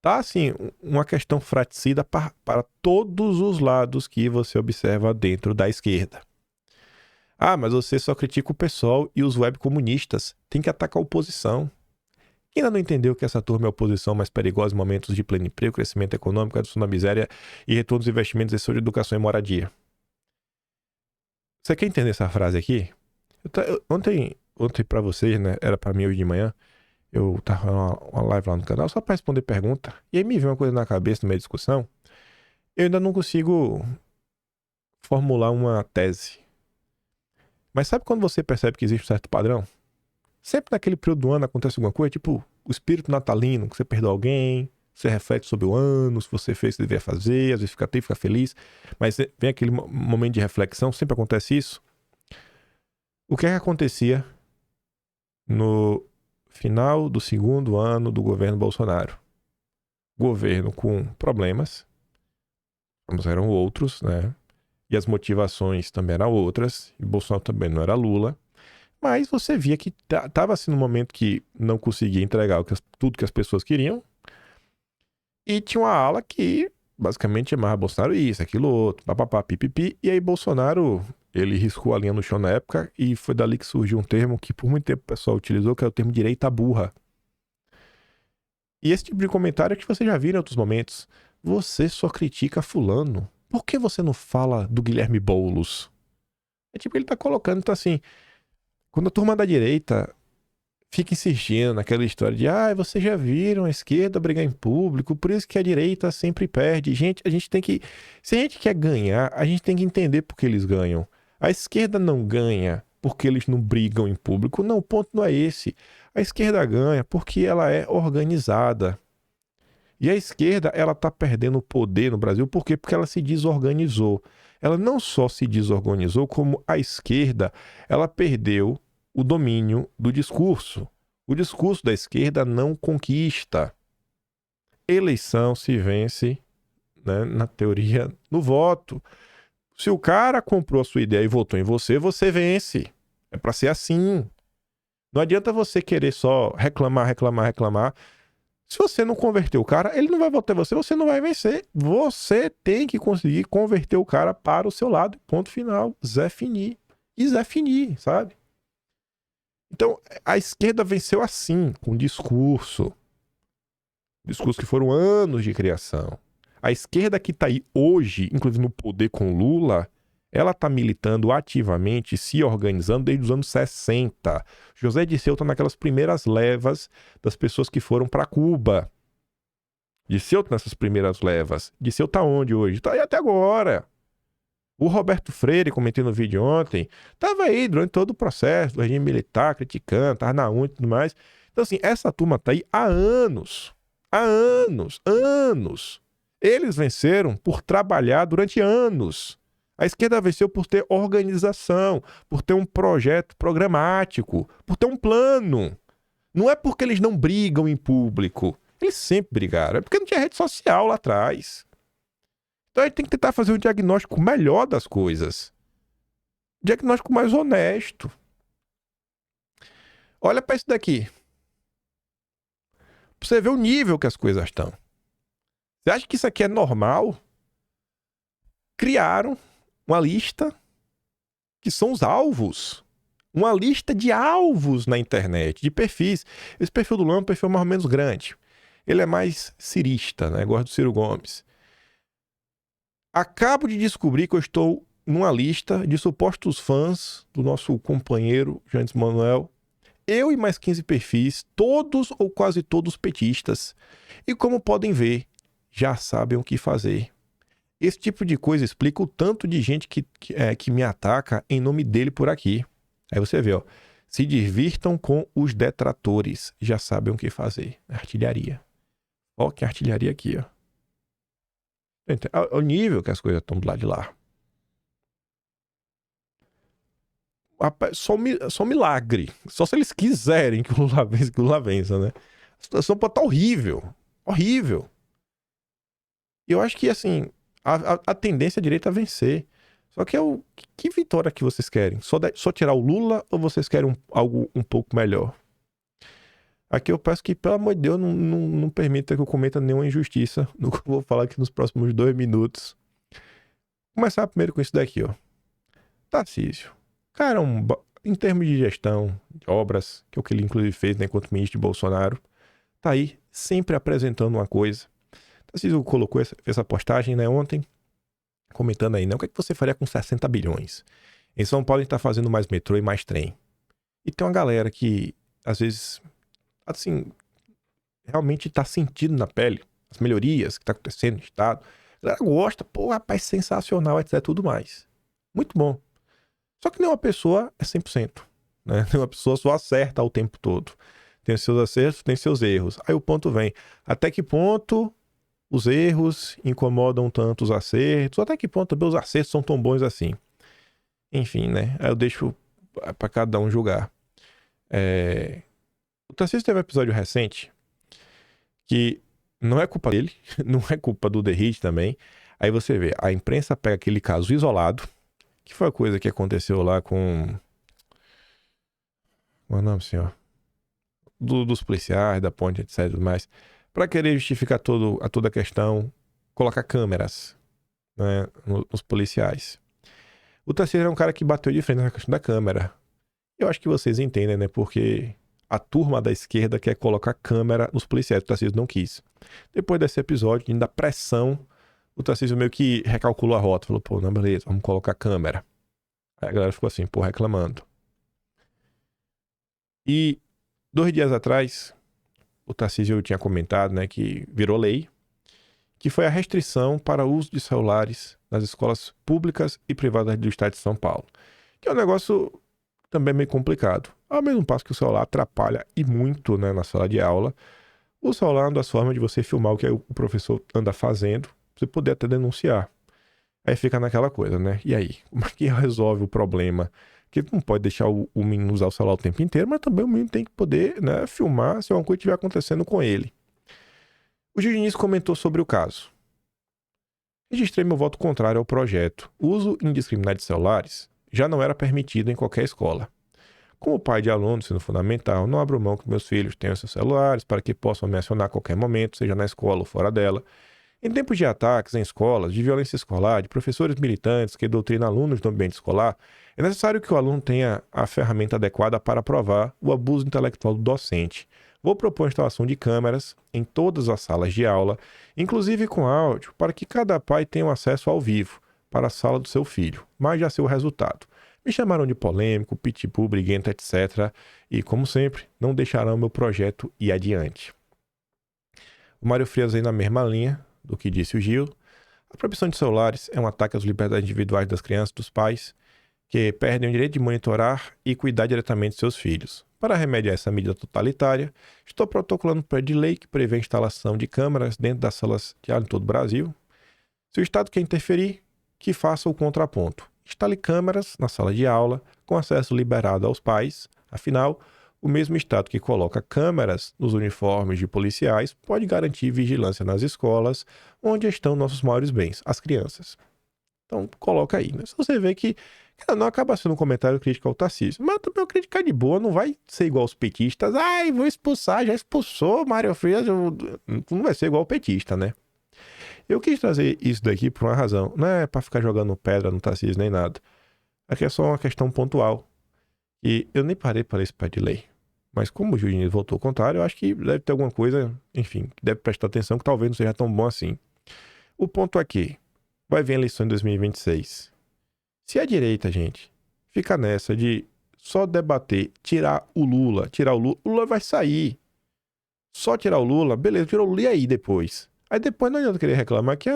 Tá, assim, uma questão fraticida para todos os lados que você observa dentro da esquerda. Ah, mas você só critica o PSOL e os webcomunistas. Tem que atacar a oposição. Quem ainda não entendeu que essa turma é a oposição mais perigosa em momentos de pleno emprego, crescimento econômico, redução da miséria e retorno dos investimentos em saúde, educação e moradia? Você quer entender essa frase aqui? Ontem para vocês, né? Era para mim hoje de manhã. Eu tava uma live lá no canal só para responder pergunta. E aí me veio uma coisa na cabeça no meio da discussão. Eu ainda não consigo formular uma tese. Mas sabe quando você percebe que existe um certo padrão? Sempre naquele período do ano acontece alguma coisa, tipo o espírito natalino, que você perdoa alguém, você reflete sobre o ano, se você fez o que devia fazer, às vezes fica triste, fica feliz, mas vem aquele momento de reflexão, sempre acontece isso. O que é que acontecia no final do segundo ano do governo Bolsonaro? Governo com problemas, eram outros, né? E as motivações também eram outras, e Bolsonaro também não era Lula. Mas você via que estava assim num momento que não conseguia entregar tudo que as pessoas queriam. E tinha uma ala que basicamente chamava Bolsonaro isso, aquilo outro, papapá, pipipi. E aí Bolsonaro, ele riscou a linha no chão na época e foi dali que surgiu um termo que por muito tempo o pessoal utilizou, que é o termo direita burra. E esse tipo de comentário é que você já viu em outros momentos. Você só critica fulano. Por que você não fala do Guilherme Boulos? É tipo, ele tá colocando, então assim... Quando a turma da direita fica insistindo naquela história de vocês já viram a esquerda brigar em público, por isso que a direita sempre perde. Gente, a gente tem que... Se a gente quer ganhar, a gente tem que entender por que eles ganham. A esquerda não ganha porque eles não brigam em público. Não, o ponto não é esse. A esquerda ganha porque ela é organizada. E a esquerda, ela tá perdendo poder no Brasil. Por quê? Porque ela se desorganizou. Ela não só se desorganizou, como a esquerda, ela perdeu o domínio do discurso. O discurso da esquerda não conquista. Eleição se vence, né, na teoria, no voto. Se o cara comprou a sua ideia e votou em você, você vence. É para ser assim. Não adianta você querer só reclamar. Se você não converter o cara, ele não vai votar em você, você não vai vencer. Você tem que conseguir converter o cara para o seu lado. Ponto final. Zé Fini. E Zé Fini, sabe? Então, a esquerda venceu assim, com discurso. Discurso que foram anos de criação. A esquerda que está aí hoje, inclusive no poder com Lula, ela está militando ativamente, se organizando desde os anos 60. José Dirceu está naquelas primeiras levas das pessoas que foram para Cuba. Dirceu está nessas primeiras levas. Dirceu está onde hoje? Está aí até agora. O Roberto Freire, comentei no vídeo ontem, estava aí durante todo o processo do regime militar, criticando, estava na UNE e tudo mais. Então, assim, essa turma está aí há anos. Há anos. Eles venceram por trabalhar durante anos. A esquerda venceu por ter organização, por ter um projeto programático, por ter um plano. Não é porque eles não brigam em público. Eles sempre brigaram. É porque não tinha rede social lá atrás. Então a gente tem que tentar fazer um diagnóstico melhor das coisas. Diagnóstico mais honesto. Olha para isso daqui. Pra você ver o nível que as coisas estão. Você acha que isso aqui é normal? Criaram uma lista que são os alvos. Uma lista de alvos na internet, de perfis. Esse perfil do Lula é um perfil mais ou menos grande. Ele é mais cirista, né? Gosta do Ciro Gomes. Acabo de descobrir que eu estou numa lista de supostos fãs do nosso companheiro Jandes Manuel. Eu e mais 15 perfis, todos ou quase todos petistas. E como podem ver, já sabem o que fazer. Esse tipo de coisa explica o tanto de gente que me ataca em nome dele por aqui. Aí você vê, ó. Se divirtam com os detratores. Já sabem o que fazer. Artilharia. Ó, que artilharia aqui, ó. O nível que as coisas estão do lado de lá. Só um milagre. Só se eles quiserem que o Lula vença, né? A situação pode estar horrível. Horrível. E eu acho que, assim, a tendência é a direita a vencer. Só que que vitória que vocês querem? Só tirar o Lula ou vocês querem algo um pouco melhor? Aqui eu peço que, pelo amor de Deus, não permita que eu cometa nenhuma injustiça no que eu vou falar aqui nos próximos 2 minutos. Vou começar primeiro com isso daqui, ó. Tarcísio. Cara, em termos de gestão, de obras, que é o que ele inclusive fez, né, enquanto ministro de Bolsonaro, tá aí sempre apresentando uma coisa. Tarcísio colocou essa postagem, né, ontem, comentando aí, né, o que é que você faria com 60 bilhões? Em São Paulo a gente tá fazendo mais metrô e mais trem. E tem uma galera que, às vezes, assim, realmente tá sentindo na pele as melhorias que tá acontecendo no estado. A galera gosta, pô, rapaz, sensacional, etc, tudo mais. Muito bom. Só que nenhuma pessoa é 100%, né? Nenhuma pessoa só acerta o tempo todo. Tem os seus acertos, tem seus erros. Aí o ponto vem, até que ponto os erros incomodam tanto os acertos? Até que ponto também os acertos são tão bons assim? Enfim, né? Aí eu deixo pra cada um julgar. O Tarcísio teve um episódio recente que não é culpa dele, não é culpa do The Hit também. Aí você vê, a imprensa pega aquele caso isolado, que foi a coisa que aconteceu lá com... Qual é o nome, senhor? Dos policiais, da ponte, etc. Mas para querer justificar toda a questão, colocar câmeras, né, nos policiais. O Tarcísio era um cara que bateu de frente na questão da câmera. Eu acho que vocês entendem, né? Porque a turma da esquerda quer colocar câmera nos policiais. O Tarcísio não quis. Depois desse episódio, da pressão, o Tarcísio meio que recalculou a rota. Falou, pô, não, beleza, vamos colocar câmera. Aí a galera ficou assim, pô, reclamando. E 2 dias atrás, o Tarcísio tinha comentado, né, que virou lei, que foi a restrição para o uso de celulares nas escolas públicas e privadas do estado de São Paulo. Que é um negócio também meio complicado. Ao mesmo passo que o celular atrapalha e muito, né, na sala de aula, o celular é uma das formas de você filmar o que o professor anda fazendo, você poder até denunciar. Aí fica naquela coisa, né? E aí? Como é que resolve o problema? Que não pode deixar o menino usar o celular o tempo inteiro, mas também o menino tem que poder, né, filmar se alguma coisa estiver acontecendo com ele. O juiz Diniz comentou sobre o caso. Registrei meu voto contrário ao projeto. O uso indiscriminado de celulares já não era permitido em qualquer escola. Como pai de aluno do ensino fundamental, não abro mão que meus filhos tenham seus celulares para que possam me acionar a qualquer momento, seja na escola ou fora dela. Em tempos de ataques em escolas, de violência escolar, de professores militantes que doutrinam alunos do ambiente escolar, é necessário que o aluno tenha a ferramenta adequada para provar o abuso intelectual do docente. Vou propor a instalação de câmeras em todas as salas de aula, inclusive com áudio, para que cada pai tenha um acesso ao vivo para a sala do seu filho, mas já sei o resultado. Me chamaram de polêmico, pitbull, briguento, etc. E, como sempre, não deixarão meu projeto ir adiante. O Mário Frias aí na mesma linha do que disse o Gil. A proibição de celulares é um ataque às liberdades individuais das crianças e dos pais, que perdem o direito de monitorar e cuidar diretamente de seus filhos. Para remediar essa medida totalitária, estou protocolando um projeto de lei que prevê a instalação de câmeras dentro das salas de aula em todo o Brasil. Se o Estado quer interferir, que faça o contraponto. Instale câmeras na sala de aula, com acesso liberado aos pais. Afinal, o mesmo Estado que coloca câmeras nos uniformes de policiais pode garantir vigilância nas escolas, onde estão nossos maiores bens, as crianças. Então, coloca aí, né? Se você vê que não acaba sendo um comentário crítico ao Tarcísio, mas também uma crítica de boa, não vai ser igual aos petistas. Ai, vou expulsar, já expulsou Mário Frias, não vai ser igual ao petista, né? Eu quis trazer isso daqui por uma razão. Não é pra ficar jogando pedra no Tarcísio nem nada. Aqui é só uma questão pontual. E eu nem parei para ler esse pé de lei. Mas como o Gil Diniz votou contrário, eu acho que deve ter alguma coisa, enfim, que deve prestar atenção, que talvez não seja tão bom assim. O ponto é que vai vir a eleição em 2026. Se a direita, gente, fica nessa de só debater, tirar o Lula, o Lula vai sair. Só tirar o Lula, beleza, tirou o Lula e aí depois? Aí depois não adianta querer reclamar que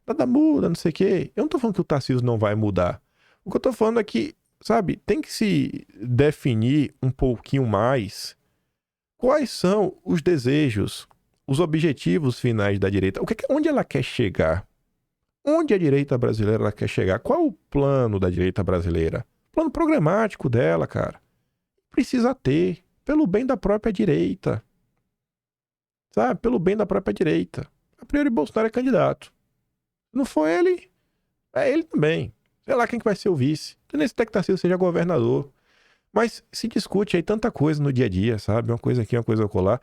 nada muda, não sei o quê. Eu não tô falando que o Tarcísio não vai mudar. O que eu tô falando é que, sabe, tem que se definir um pouquinho mais quais são os desejos, os objetivos finais da direita. Onde ela quer chegar? Onde a direita brasileira ela quer chegar? Qual é o plano da direita brasileira? Plano programático dela, cara. Precisa ter, pelo bem da própria direita. Sabe? Pelo bem da própria direita. A priori, Bolsonaro é candidato. Não for ele, é ele também. Sei lá quem que vai ser o vice. Tem nem que Tarcísio seja governador. Mas se discute aí tanta coisa no dia a dia, sabe? Uma coisa aqui, uma coisa acolá.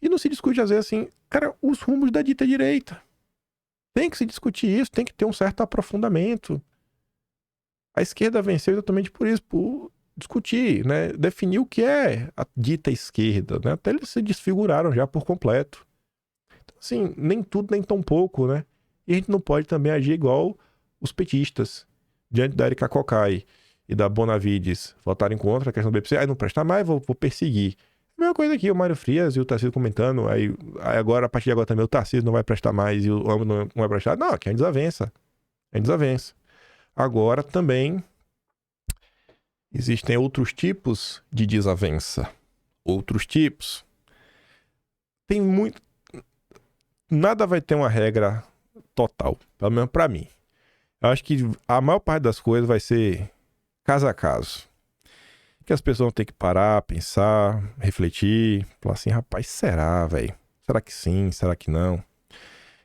E não se discute, às vezes, assim, cara, os rumos da dita direita. Tem que se discutir isso, tem que ter um certo aprofundamento. A esquerda venceu exatamente por isso, por discutir, né? Definir o que é a dita esquerda, né? Até eles se desfiguraram já por completo. Então, assim, nem tudo, nem tão pouco, né? E a gente não pode também agir igual os petistas, diante da Erika Cocai e da Bonavides votarem contra a questão do BPC. Aí não presta mais, vou perseguir. A mesma coisa aqui, o Mário Frias e o Tarcísio comentando, aí agora, a partir de agora também, o Tarcísio não vai prestar mais e o Amo não vai prestar. Não, aqui é desavença. É desavença. Agora também existem outros tipos de desavença. Outros tipos. Tem muito... Nada vai ter uma regra total, pelo menos pra mim. Eu acho que a maior parte das coisas vai ser caso a caso. Que as pessoas vão ter que parar, pensar, refletir, falar assim, rapaz, será, velho? Será que sim? Será que não?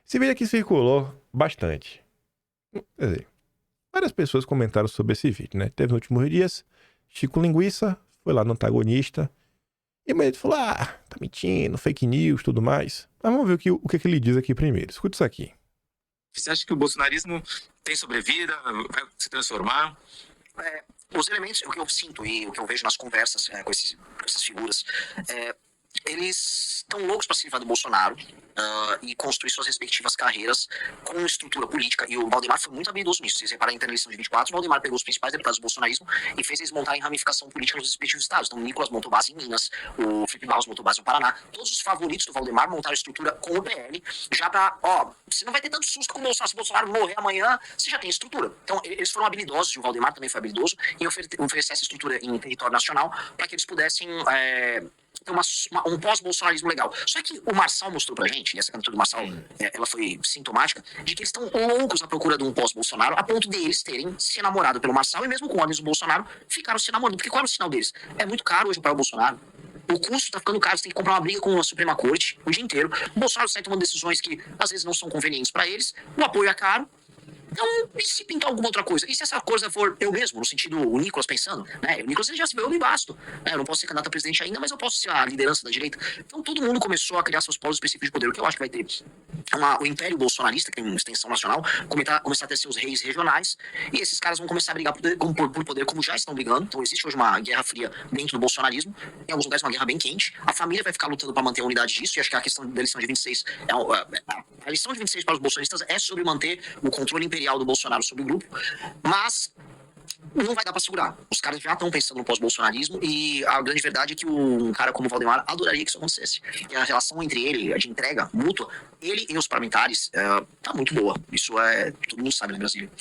Esse vídeo aqui circulou bastante. Quer dizer, várias pessoas comentaram sobre esse vídeo, né? Teve nos últimos dias, Chico Linguiça foi lá no antagonista e ele falou, tá mentindo, fake news, tudo mais. Mas vamos ver o que ele diz aqui primeiro. Escuta isso aqui. Você acha que o bolsonarismo tem sobrevida, vai se transformar? Os elementos, o que eu sinto e o que eu vejo nas conversas com essas figuras, eles estão loucos para se livrar do Bolsonaro e construir suas respectivas carreiras com estrutura política. E o Valdemar foi muito habilidoso nisso. Se vocês repararem na eleição de 24, o Valdemar pegou os principais deputados do bolsonarismo e fez eles montarem ramificação política nos respectivos estados. Então, o Nicolas montou base em Minas, o Felipe Barros montou base no Paraná. Todos os favoritos do Valdemar montaram estrutura com o PL, já para, você não vai ter tanto susto com o Bolsonaro. Se o Bolsonaro morrer amanhã, você já tem estrutura. Então, eles foram habilidosos, e o Valdemar também foi habilidoso, em oferecer essa estrutura em território nacional para que eles pudessem ter um pós-bolsonarismo legal. Só que o Marçal mostrou pra gente, e essa candidatura do Marçal, ela foi sintomática, de que eles estão loucos à procura de um pós-Bolsonaro, a ponto deles terem se namorado pelo Marçal, e mesmo com ordens do Bolsonaro, ficaram se namorando. Porque qual é o sinal deles? É muito caro hoje para o Bolsonaro. O custo tá ficando caro, você tem que comprar uma briga com a Suprema Corte o dia inteiro. O Bolsonaro sai tomando decisões que às vezes não são convenientes para eles, o apoio é caro. Então, e se pintar alguma outra coisa? E se essa coisa for eu mesmo, no sentido, o Nicolas pensando, né? O Nicolas ele já se viu, eu me basto. Né? Eu não posso ser candidato a presidente ainda, mas eu posso ser a liderança da direita. Então, todo mundo começou a criar seus polos específicos de poder. O que eu acho que vai ter o império bolsonarista, que tem uma extensão nacional, começar a ter seus reis regionais, e esses caras vão começar a brigar por poder, como já estão brigando. Então, existe hoje uma guerra fria dentro do bolsonarismo, em alguns lugares uma guerra bem quente. A família vai ficar lutando para manter a unidade disso, e acho que a questão da eleição de 26, a eleição de 26 para os bolsonaristas é sobre manter o controle imperial do Bolsonaro sobre o grupo, mas não vai dar pra segurar. Os caras já estão pensando no pós-bolsonarismo e a grande verdade é que um cara como o Valdemar adoraria que isso acontecesse. E a relação entre ele, de entrega mútua, ele e os parlamentares, tá muito boa. Isso todo mundo sabe, né, Brasília?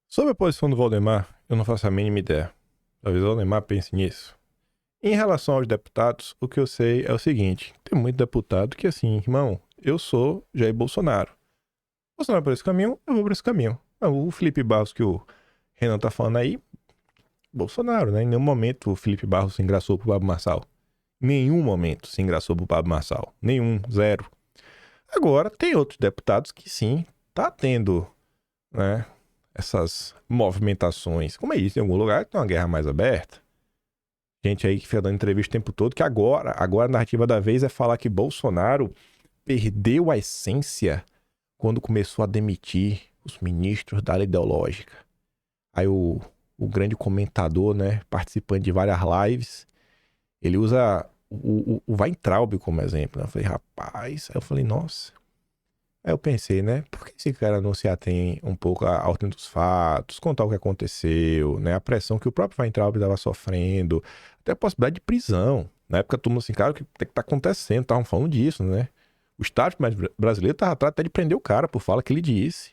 Sobre a posição do Valdemar, eu não faço a mínima ideia. Talvez o Valdemar pense nisso. Em relação aos deputados, o que eu sei é o seguinte, tem muito deputado que assim, irmão, eu sou Jair Bolsonaro. Bolsonaro por esse caminho, eu vou por esse caminho. O Felipe Barros que o Renan tá falando aí, Bolsonaro, né? Em nenhum momento o Felipe Barros se engraçou pro Pablo Marçal. Em nenhum momento se engraçou pro Pablo Marçal. Nenhum, zero. Agora, tem outros deputados que sim, tá tendo, né, essas movimentações. Como é isso? Em algum lugar tem uma guerra mais aberta. Gente aí que fica dando entrevista o tempo todo, que agora a narrativa da vez é falar que Bolsonaro perdeu a essência quando começou a demitir os ministros da área ideológica. Aí o grande comentador, né, participante de várias lives, Ele usa o Weintraub como exemplo, né? Eu falei, rapaz, aí eu falei, nossa. Aí eu pensei, né? Por que esse cara não se atém um pouco à ordem dos fatos, contar o que aconteceu, né? A pressão que o próprio Weintraub estava sofrendo, até a possibilidade de prisão. Na época, todo mundo assim, cara, o que tá acontecendo? Estavam falando disso, né? O Estado brasileiro estava atrás até de prender o cara por fala que ele disse.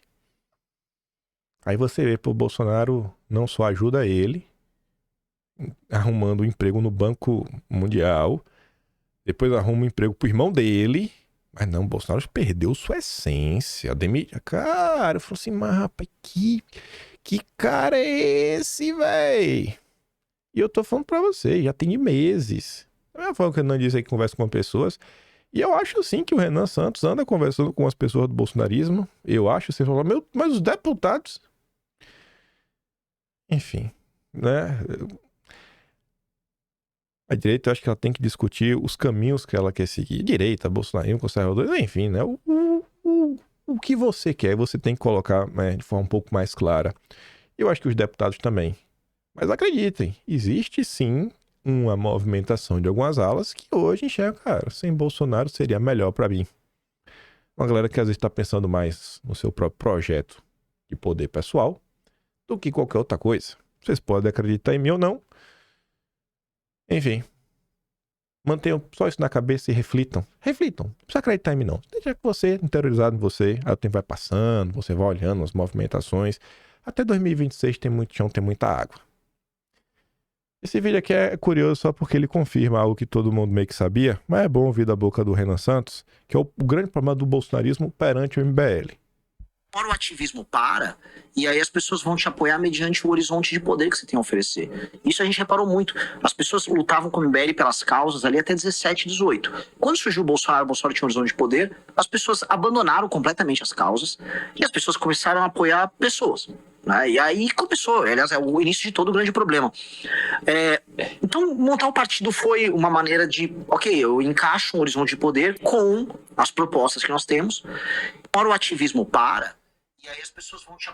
Aí você vê, pô, o Bolsonaro não só ajuda ele, arrumando um emprego no Banco Mundial, depois arruma um emprego pro irmão dele. Mas não, o Bolsonaro perdeu sua essência. Cara, eu falei assim, mas rapaz, que cara é esse, véi? E eu tô falando pra você, já tem meses. Da mesma forma que o Renan disse aí que conversa com pessoas. E eu acho sim que o Renan Santos anda conversando com as pessoas do bolsonarismo. Eu acho, você falou, meu, mas os deputados. Enfim, né? A direita, eu acho que ela tem que discutir os caminhos que ela quer seguir. Direita, bolsonarismo, conservador, enfim, né? O que você quer, você tem que colocar, né, de forma um pouco mais clara. Eu acho que os deputados também. Mas acreditem, existe sim uma movimentação de algumas alas que hoje enxerga, cara, sem Bolsonaro seria melhor pra mim. Uma galera que às vezes tá pensando mais no seu próprio projeto de poder pessoal do que qualquer outra coisa. Vocês podem acreditar em mim ou não. Enfim, mantenham só isso na cabeça e reflitam. Reflitam, não precisa acreditar em mim não. Deixa que você, interiorizado em você, aí o tempo vai passando, você vai olhando as movimentações. Até 2026 tem muito chão, tem muita água. Esse vídeo aqui é curioso só porque ele confirma algo que todo mundo meio que sabia, mas é bom ouvir da boca do Renan Santos, que é o grande problema do bolsonarismo perante o MBL. Ora, o ativismo para, e aí as pessoas vão te apoiar mediante o horizonte de poder que você tem a oferecer. Isso a gente reparou muito. As pessoas lutavam com o MBL pelas causas ali até 17, 18. Quando surgiu o Bolsonaro tinha um horizonte de poder, as pessoas abandonaram completamente as causas e as pessoas começaram a apoiar pessoas. Né? E aí começou, aliás, é o início de todo o grande problema. Então, montar o partido foi uma maneira de, ok, eu encaixo um horizonte de poder com as propostas que nós temos. Ora, o ativismo para, e aí as pessoas vão te...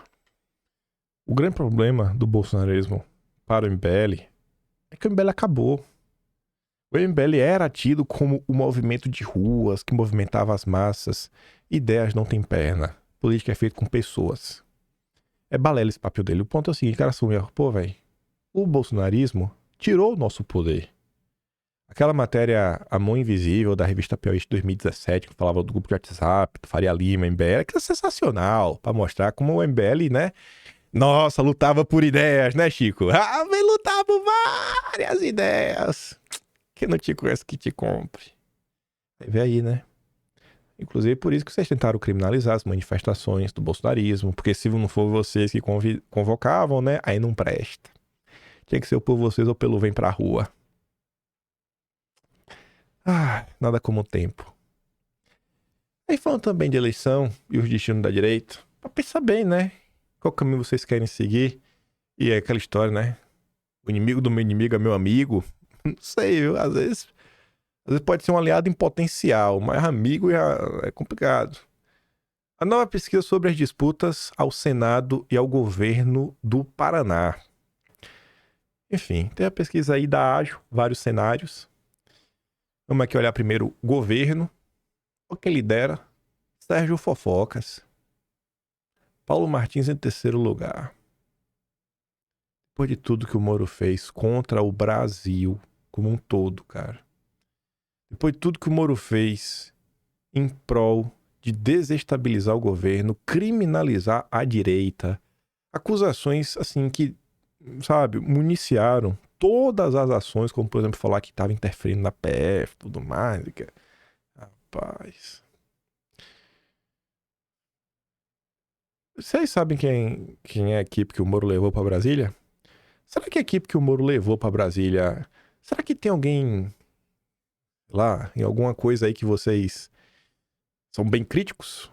O grande problema do bolsonarismo para o MBL é que o MBL acabou. O MBL era tido como o movimento de ruas que movimentava as massas. Ideias não têm perna. Política é feita com pessoas. É balela esse papel dele. O ponto é o seguinte, cara, pô, velho, o bolsonarismo tirou o nosso poder. Aquela matéria A Mão Invisível da revista Piauí de 2017, que falava do grupo de WhatsApp, do Faria Lima, MBL, que é sensacional, pra mostrar como o MBL, né? Nossa, lutava por ideias, né, Chico? Ah, mas lutava por várias ideias. Quem não te conhece que te compre. Vê aí, né? Inclusive por isso que vocês tentaram criminalizar as manifestações do bolsonarismo, porque se não for vocês que convocavam, né? Aí não presta. Tinha que ser por vocês ou pelo vem pra rua. Ah, nada como o tempo. Aí falando também de eleição e os destinos da direita, pra pensar bem, né? Qual caminho vocês querem seguir? E é aquela história, né? O inimigo do meu inimigo é meu amigo. Não sei, viu? Às vezes pode ser um aliado em potencial, mas amigo é complicado. A nova pesquisa sobre as disputas ao Senado e ao governo do Paraná. Enfim, tem a pesquisa aí da Ágio, vários cenários. Vamos aqui olhar primeiro o governo. O que lidera? Sérgio Fofocas. Paulo Martins em terceiro lugar. Depois de tudo que o Moro fez contra o Brasil como um todo, cara. Depois de tudo que o Moro fez em prol de desestabilizar o governo, criminalizar a direita. Acusações, assim, que, sabe, municiaram todas as ações, como, por exemplo, falar que estava interferindo na PF e tudo mais. Rapaz. Vocês sabem quem é a equipe que o Moro levou pra Brasília? Será que a equipe que o Moro levou pra Brasília... Será que tem alguém lá, em alguma coisa aí que vocês são bem críticos?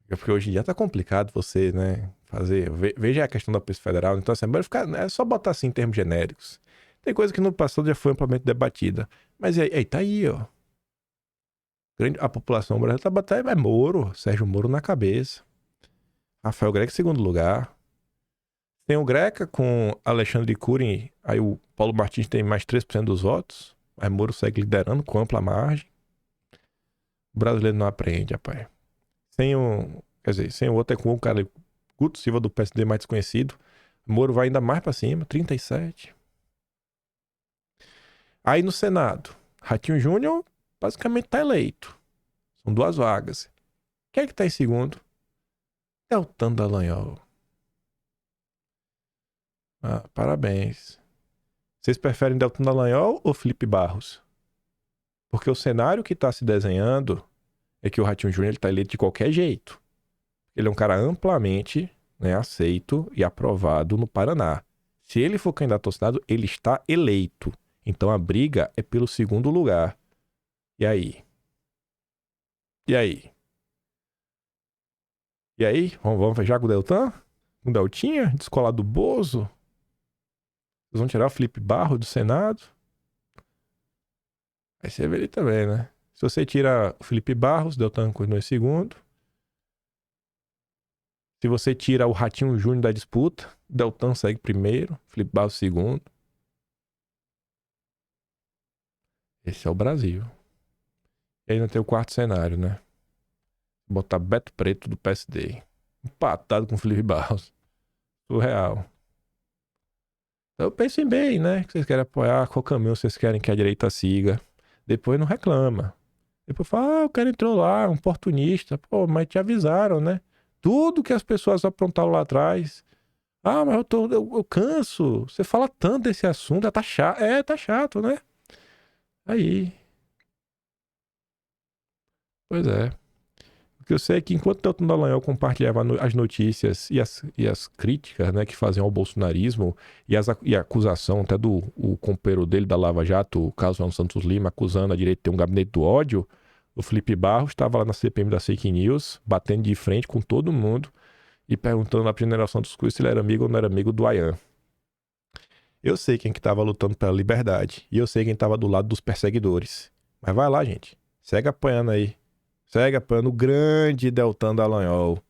Porque hoje em dia tá complicado você, né, fazer... Veja a questão da Polícia Federal, então assim, é só botar assim em termos genéricos. Tem coisa que no passado já foi amplamente debatida. Mas aí tá aí, ó. A população brasileira tá batendo, é Moro, Sérgio Moro na cabeça. Rafael Greca em segundo lugar. Tem o Greca com Alexandre Cury, aí o Paulo Martins tem mais 3% dos votos, mas Moro segue liderando com ampla margem. O brasileiro não aprende, rapaz. Sem o outro é com o cara Guto Silva do PSD mais desconhecido. Moro vai ainda mais pra cima, 37. Aí no Senado, Ratinho Júnior basicamente tá eleito. São 2 vagas. Quem é que tá em segundo? Deltan Dallagnol. Parabéns. Vocês preferem Deltan Dallagnol ou Felipe Barros? Porque o cenário que tá se desenhando é que o Ratinho Júnior ele tá eleito de qualquer jeito. Ele é um cara amplamente, né, aceito e aprovado no Paraná. Se ele for candidato ao Senado, ele está eleito. Então a briga é pelo segundo lugar. E aí? E aí? E aí? Vamos fechar com o Deltan? Com o Deltinha? Descolar do Bozo? Vocês vão tirar o Felipe Barros do Senado? Aí você vê ele também, né? Se você tira o Felipe Barros, Deltan continua em segundo. Se você tira o Ratinho Júnior da disputa, Deltan segue primeiro, Felipe Barros segundo. Esse é o Brasil. E ainda tem o quarto cenário, né? Botar Beto Preto do PSD. Empatado com Felipe Barros. Surreal. Então pensem bem, né? Que vocês querem apoiar, qual caminho vocês querem que a direita siga. Depois não reclama. Depois fala, o cara entrou lá, um oportunista. Pô, mas te avisaram, né? Tudo que as pessoas aprontaram lá atrás. Mas eu canso. Você fala tanto desse assunto, tá chato. Tá chato, né? Aí. Pois é. O que eu sei é que enquanto o Deltan Dallagnol compartilhava as notícias e as críticas, né, que faziam ao bolsonarismo e a acusação até do companheiro dele da Lava Jato, o Carlos Santos Lima, acusando a direita de ter um gabinete do ódio, o Felipe Barros estava lá na CPM da Fake News, batendo de frente com todo mundo e perguntando à generação dos Cruz se ele era amigo ou não era amigo do Ayan. Eu sei quem que estava lutando pela liberdade e eu sei quem estava do lado dos perseguidores. Mas vai lá, gente. Segue apanhando aí. Segue apanhando o grande Deltan Dallagnol.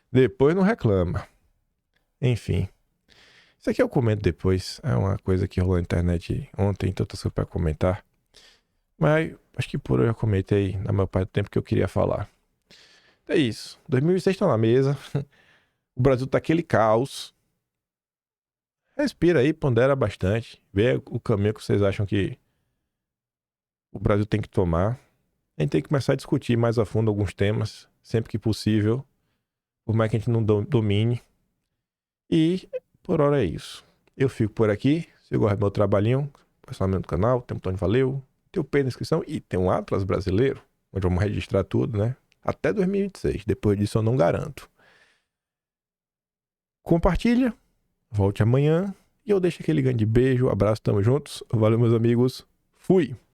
Depois não reclama. Enfim. Isso aqui eu comento depois. É uma coisa que rolou na internet ontem, então tô super pra comentar. Mas acho que por hoje eu comentei na maior parte do tempo que eu queria falar. É isso. 2006 tá na mesa. O Brasil tá aquele caos. Respira aí, pondera bastante. Vê o caminho que vocês acham que o Brasil tem que tomar. A gente tem que começar a discutir mais a fundo alguns temas, sempre que possível, por mais que a gente não domine. E por hora é isso. Eu fico por aqui. Se você gosta do meu trabalhinho, personalmente do canal, tem um Tony Valeu, tem o P na descrição e tem um Atlas brasileiro, onde vamos registrar tudo, né? Até 2026. Depois disso eu não garanto. Compartilha, volte amanhã e eu deixo aquele grande beijo, abraço, tamo juntos. Valeu, meus amigos. Fui!